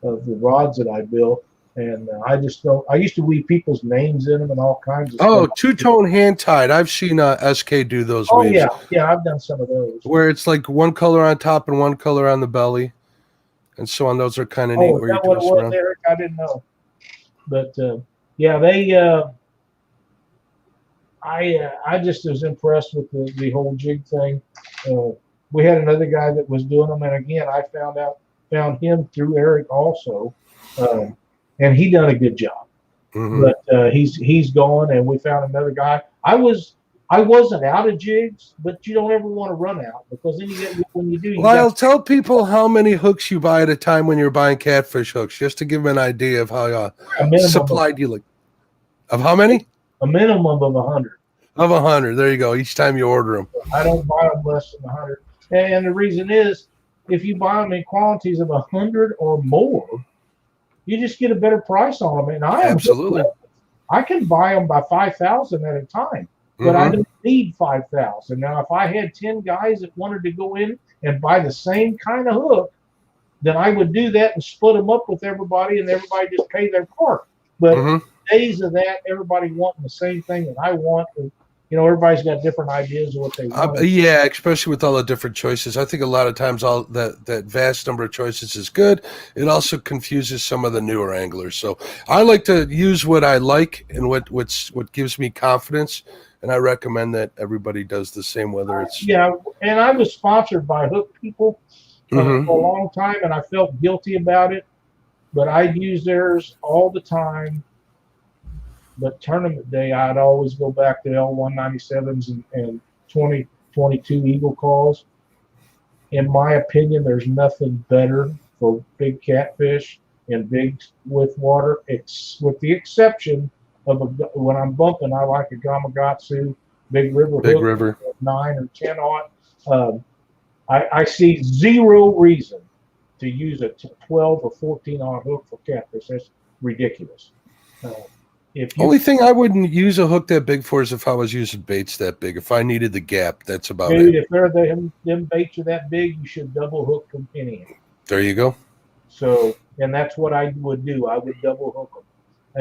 the rods that I built. And I just don't. I used to weave people's names in them and all kinds of stuff. Oh, two-tone hand tied. I've seen SK do those. Oh weaves. Yeah, I've done some of those. Where it's like one color on top and one color on the belly, and so on. Those are kind of neat. Oh, is that what it was, Eric? I didn't know. But yeah, they. I just was impressed with the whole jig thing. We had another guy that was doing them, and again, I found him through Eric also. And he done a good job, but he's gone, and we found another guy. I wasn't out of jigs, but you don't ever want to run out, because then when you do. Lyle, tell people how many hooks you buy at a time when you're buying catfish hooks, just to give them an idea of how supplied you look. Of how many? A minimum of 100. Of 100. There you go. Each time you order them. I don't buy them less than 100, and the reason is, if you buy them in quantities of 100 or more, you just get a better price on them. And absolutely, I can buy them by 5,000 at a time, but I don't need 5,000. Now, if I had 10 guys that wanted to go in and buy the same kind of hook, then I would do that and split them up with everybody, and everybody just pay their part. But days of that, everybody wanting the same thing that I want. Everybody's got different ideas of what they want. Yeah, especially with all the different choices. I think a lot of times all that vast number of choices is good. It also confuses some of the newer anglers. So I like to use what I like and what gives me confidence, and I recommend that everybody does the same. Whether it's and I was sponsored by Hook People for a long time, and I felt guilty about it, but I'd use theirs all the time. But tournament day, I'd always go back to L197s and 2022 Eagle calls. In my opinion, there's nothing better for big catfish and big with water. It's with the exception of when I'm bumping, I like a Gamakatsu Big River hook, 9 or 10 aught. I see zero reason to use a 12 or 14 aught hook for catfish. That's ridiculous. Only thing I wouldn't use a hook that big for is if I was using baits that big. If I needed the gap, that's about it. If them baits are that big, you should double hook them anyhow. There you go. So, and that's what I would do. I would double hook them.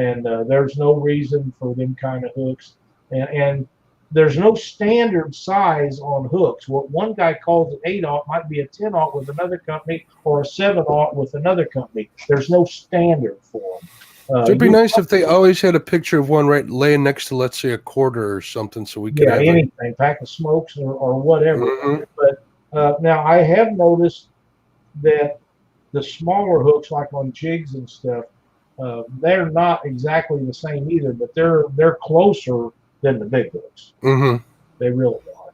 And there's no reason for them kind of hooks. And there's no standard size on hooks. What one guy calls an 8-aught might be a 10-aught with another company, or a 7-aught with another company. There's no standard for them. It'd be nice if they always had a picture of one right laying next to, let's say, a quarter or something, so we could have anything, pack of smokes or whatever. Mhm. But now I have noticed that the smaller hooks, like on jigs and stuff, they're not exactly the same either, but they're closer than the big hooks. They really are.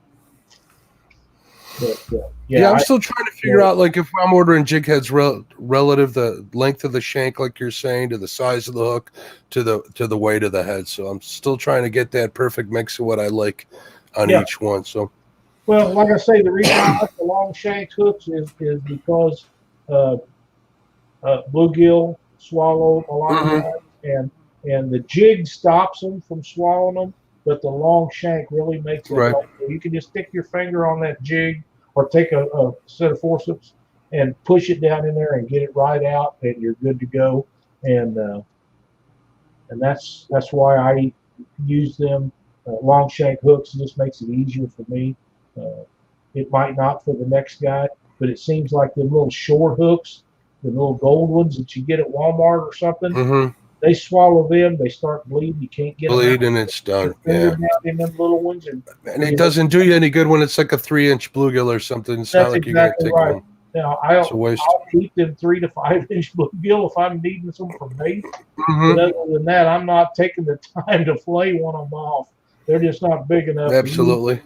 But, yeah, I'm still trying to figure out, like, if I'm ordering jig heads relative the length of the shank, like you're saying, to the size of the hook, to the weight of the head. So I'm still trying to get that perfect mix of what I like on each one. So, well, like I say, the reason I like the long shank hooks is because bluegill swallow a lot of that, and the jig stops them from swallowing them, but the long shank really makes it. Right. Like, you can just stick your finger on that jig, or take a set of forceps and push it down in there and get it right out, and you're good to go. And that's why I use them. Long shank hooks. It just makes it easier for me. It might not for the next guy, but it seems like the little short hooks, the little gold ones that you get at Walmart or something, they swallow them, they start bleeding. You can't get bleed them out. and it's done. Yeah. Down in them little ones, and it doesn't do you any good when it's like a 3-inch bluegill or something. It's not like exactly you're going to take right. one. Now, It's a waste. I'll keep them 3 to 5 inch bluegill if I'm needing some for bait. But other than that, I'm not taking the time to flay one of them off. They're just not big enough. Absolutely.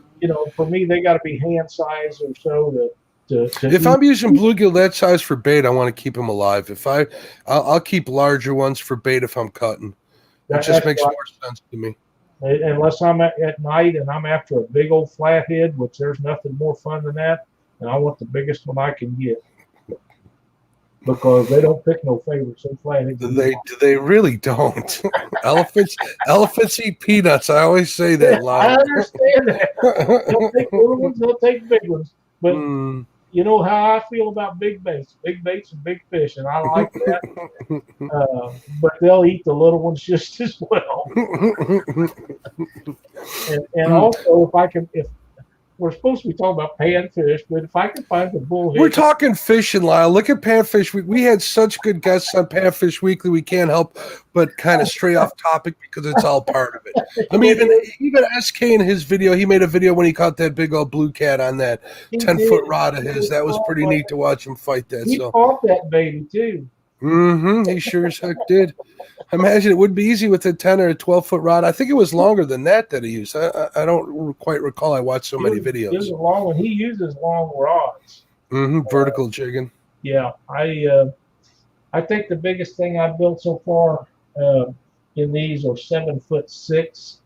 For me, they got to be hand size or so to if I'm using bluegill that size for bait, I want to keep them alive. I'll keep larger ones for bait if I'm cutting. It just makes more sense to me. Unless I'm at night and I'm after a big old flathead, which there's nothing more fun than that, and I want the biggest one I can get. Because they don't pick no favorites. They really don't. Elephants eat peanuts. I always say that line. I understand that. They'll take little ones, they'll take big ones. But you know how I feel about big baits and big fish, and I like that. But they'll eat the little ones just as well. and also, if we're supposed to be talking about panfish, but if I can find the bullhead. We're talking fishing, Lyle. Look at Panfish. We had such good guests on Panfish Weekly. We can't help but kind of stray off topic because it's all part of it. I mean, even SK in his video, he made a video when he caught that big old blue cat on that 10-foot rod of his. That was pretty neat to watch him fight that. He caught that baby too. He sure as heck did. I imagine it would be easy with a 10 or a 12-foot rod. I think it was longer than that he used. I don't quite recall. I watched so many videos. It was a long one. He uses long rods. Vertical jigging. Yeah, I think the biggest thing I've built so far in these are 7'6".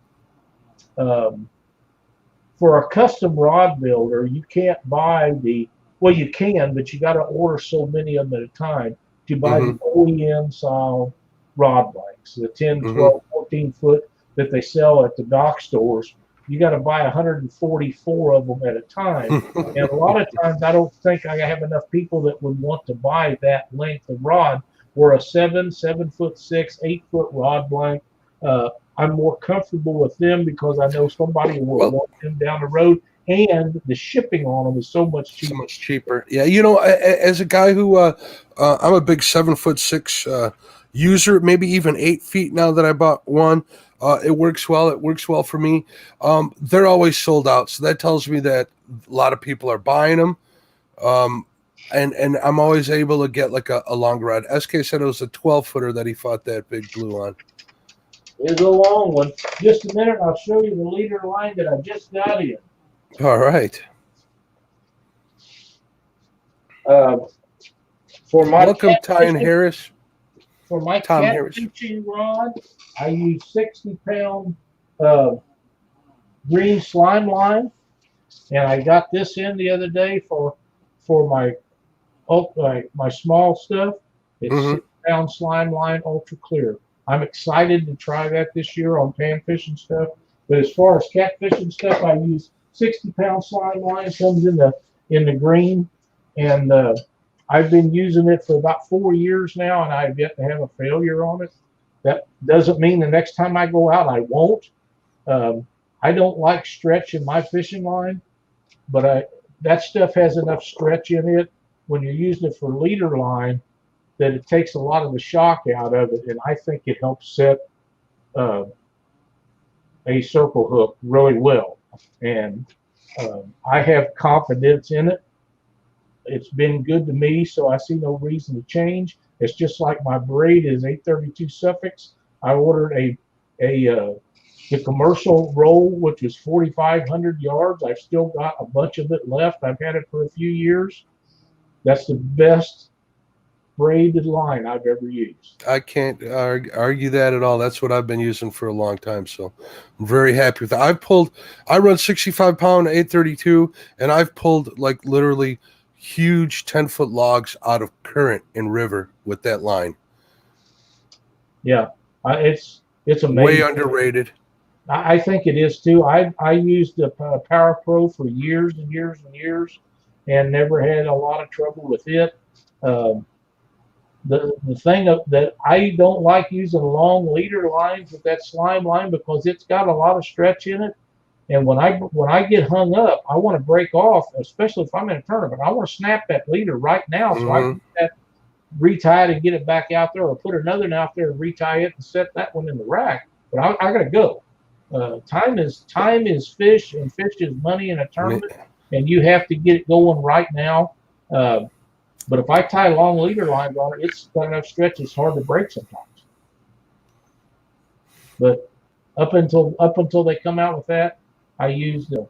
For a custom rod builder, you can't buy you can, but you got to order so many of them at a time to buy the OEM style rod blanks, the 10, 12, 14 foot that they sell at the dock stores. You got to buy 144 of them at a time. And a lot of times I don't think I have enough people that would want to buy that length of rod. Where a 7'6", 8-foot rod blank, I'm more comfortable with them because I know somebody will want them down the road, and the shipping on them is so much cheaper. So much cheaper. Yeah, as a guy who I'm a big 7'6" user, maybe even 8 feet now that I bought one. It works well. It works well for me. They're always sold out, so that tells me that a lot of people are buying them. And I'm always able to get like a longer rod. SK said it was a 12-footer that he fought that big blue on. It's a long one. Just a minute, I'll show you the leader line that I just got in. All right. For my welcome, Ty Harris. For my cat fishing rod, I use 60-pound green slime line, and I got this in the other day for my small stuff. It's 6-pound slime line, ultra clear. I'm excited to try that this year on panfish and stuff. But as far as catfish and stuff, I use 60-pound slime line. It comes in the green, and I've been using it for about 4 years now, and I've yet to have a failure on it. That doesn't mean the next time I go out I won't. I don't like stretch in my fishing line, but that stuff has enough stretch in it. When you're using it for leader line, that it takes a lot of the shock out of it, and I think it helps set a circle hook really well. And I have confidence in it. It's been good to me, so I see no reason to change. It's just like my braid is 832 suffix. I ordered the commercial roll, which is 4,500 yards. I've still got a bunch of it left. I've had it for a few years. That's the best braided line I've ever used. I can't argue that at all. That's what I've been using for a long time, so I'm very happy with that. I run 65-pound 832, and I've pulled like literally huge 10-foot logs out of current and river with that line. Yeah, it's amazing. Way underrated. I think it is too. I used the Power Pro for years and years and years, and never had a lot of trouble with it. The thing that I don't like using long leader lines with that slime line, because it's got a lot of stretch in it. And when I get hung up, I want to break off, especially if I'm in a tournament. I want to snap that leader right now, so I can get that retie it and get it back out there, or put another one out there and retie it and set that one in the rack. But I got to go. Time is fish, and fish is money in a tournament, and you have to get it going right now. But if I tie long leader lines on it, it's got enough stretch. It's hard to break sometimes. But up until they come out with that, I used a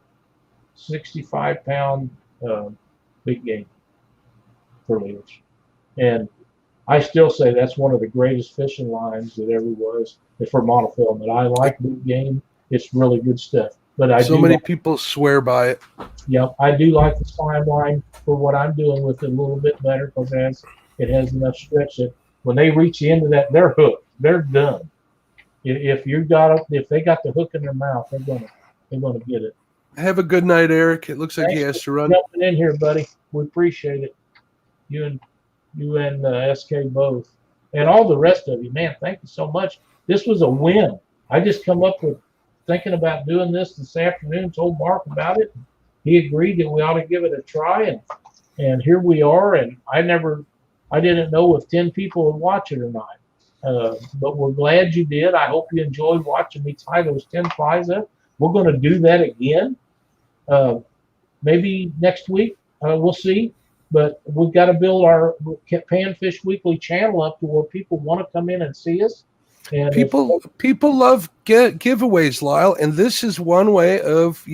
65-pound big game for leaders, and I still say that's one of the greatest fishing lines that ever was. It's for monofilament. I like big game. It's really good stuff. But many people swear by it. Yep, I do like the slime line for what I'm doing with it a little bit better, because it has enough stretch that when they reach the end of that, they're hooked. They're done. If they got the hook in their mouth, they're gonna get it. Have a good night, Eric. It looks like he has to run. Jumping in here, buddy. We appreciate it. You and SK both, and all the rest of you, man. Thank you so much. This was a win. I just come up with thinking about doing this afternoon. Told Mark about it. He agreed that we ought to give it a try, and here we are. And I didn't know if 10 people would watch it or not. But we're glad you did. I hope you enjoyed watching me tie those 10 flies up. We're going to do that again. Maybe next week. We'll see. But we've got to build our Panfish Weekly channel up to where people want to come in and see us. And people love giveaways, Lyle, and this is one way of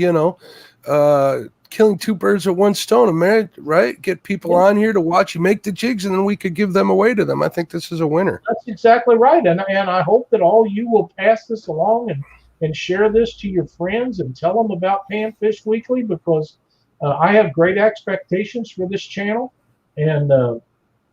killing two birds with one stone, right? Get people on here to watch you make the jigs, and then we could give them away to them. I think this is a winner. That's exactly right, and I hope that all you will pass this along and share this to your friends and tell them about Panfish Weekly, because I have great expectations for this channel, and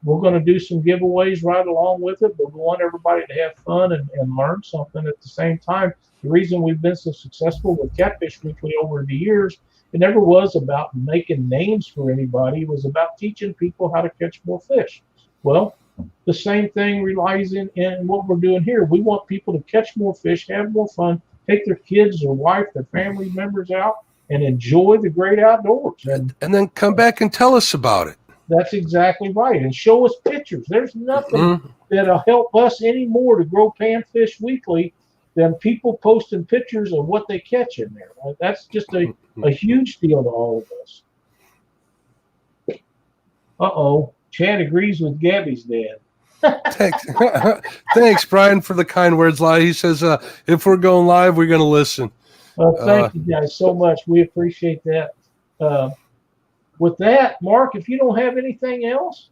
we're going to do some giveaways right along with it, but we want everybody to have fun and learn something at the same time. The reason we've been so successful with Catfish Weekly over the years, it never was about making names for anybody. It was about teaching people how to catch more fish. Well, the same thing relies in what we're doing here. We want people to catch more fish, have more fun, take their kids, their wife, their family members out, and enjoy the great outdoors. And then come back and tell us about it. That's exactly right. And show us pictures. There's nothing that'll help us any more to grow Panfish Weekly than people posting pictures of what they catch in there. That's just a huge deal to all of us. Chad agrees with Gabby's dad. Thanks, Brian, for the kind words, Lyle. He says, if we're going live, we're going to listen. Thank you guys so much. We appreciate that. With that, Mark, if you don't have anything else.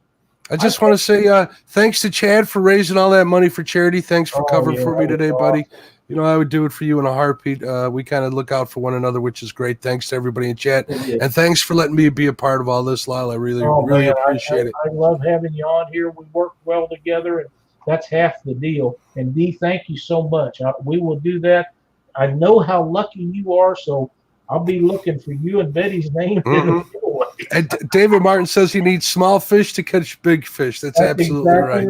I just want to say thanks to Chad for raising all that money for charity. Thanks for covering for me today, buddy. I would do it for you in a heartbeat. We kind of look out for one another, which is great. Thanks to everybody in chat. And thanks for letting me be a part of all this, Lyle. I really appreciate it. I love having you on here. We work well together, and that's half the deal. And Dee, thank you so much. We will do that. I know how lucky you are, so I'll be looking for you and Betty's name. And David Martin says he needs small fish to catch big fish. That's absolutely right.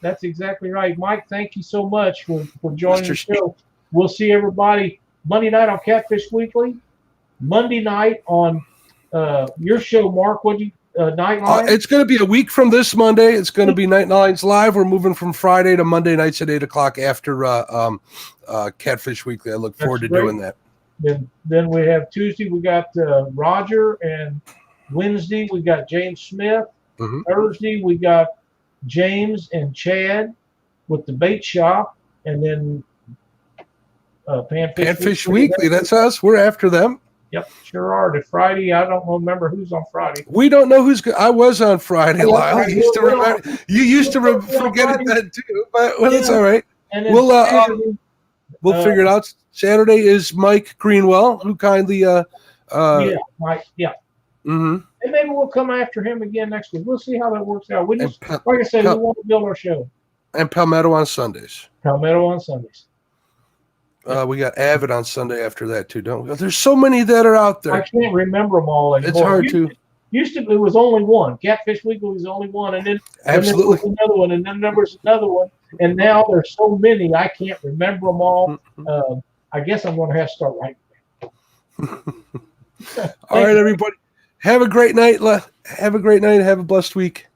That's exactly right. Mike, thank you so much for joining the show. We'll see everybody Monday night on Catfish Weekly. Monday night on your show, Mark. Nightline? It's going to be a week from this Monday. It's going to be Nightlines Live. We're moving from Friday to Monday nights at 8 o'clock after Catfish Weekly. I look forward to doing that. Then we have Tuesday, we got Roger, and Wednesday, we got James Smith. Mm-hmm. Thursday, we got James and Chad with the bait shop, and then Panfish Weekly. That's us. We're after them. Yep, sure are. The Friday, I don't remember who's on Friday. We don't know who's. I was on Friday, Lyle. You used to forget it then too, but it's all right. And then We'll figure it out. Saturday is Mike Greenwell, who kindly Mike, yeah. Mm-hmm. And maybe we'll come after him again next week. We'll see how that works out. We just, like I said, we want to build our show. And Palmetto on Sundays. Palmetto on Sundays. We got Avid on Sunday after that too, don't we? There's so many that are out there. I can't remember them all anymore. It's hard to. Used to, it was only one. Catfish Weekly was only one, and then Absolutely. there was another one, and then there was another one, and now there's so many I can't remember them all. I guess I'm going to have to start writing. All right, everybody. Have a great night. Have a great night. Have a blessed week.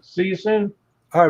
See you soon.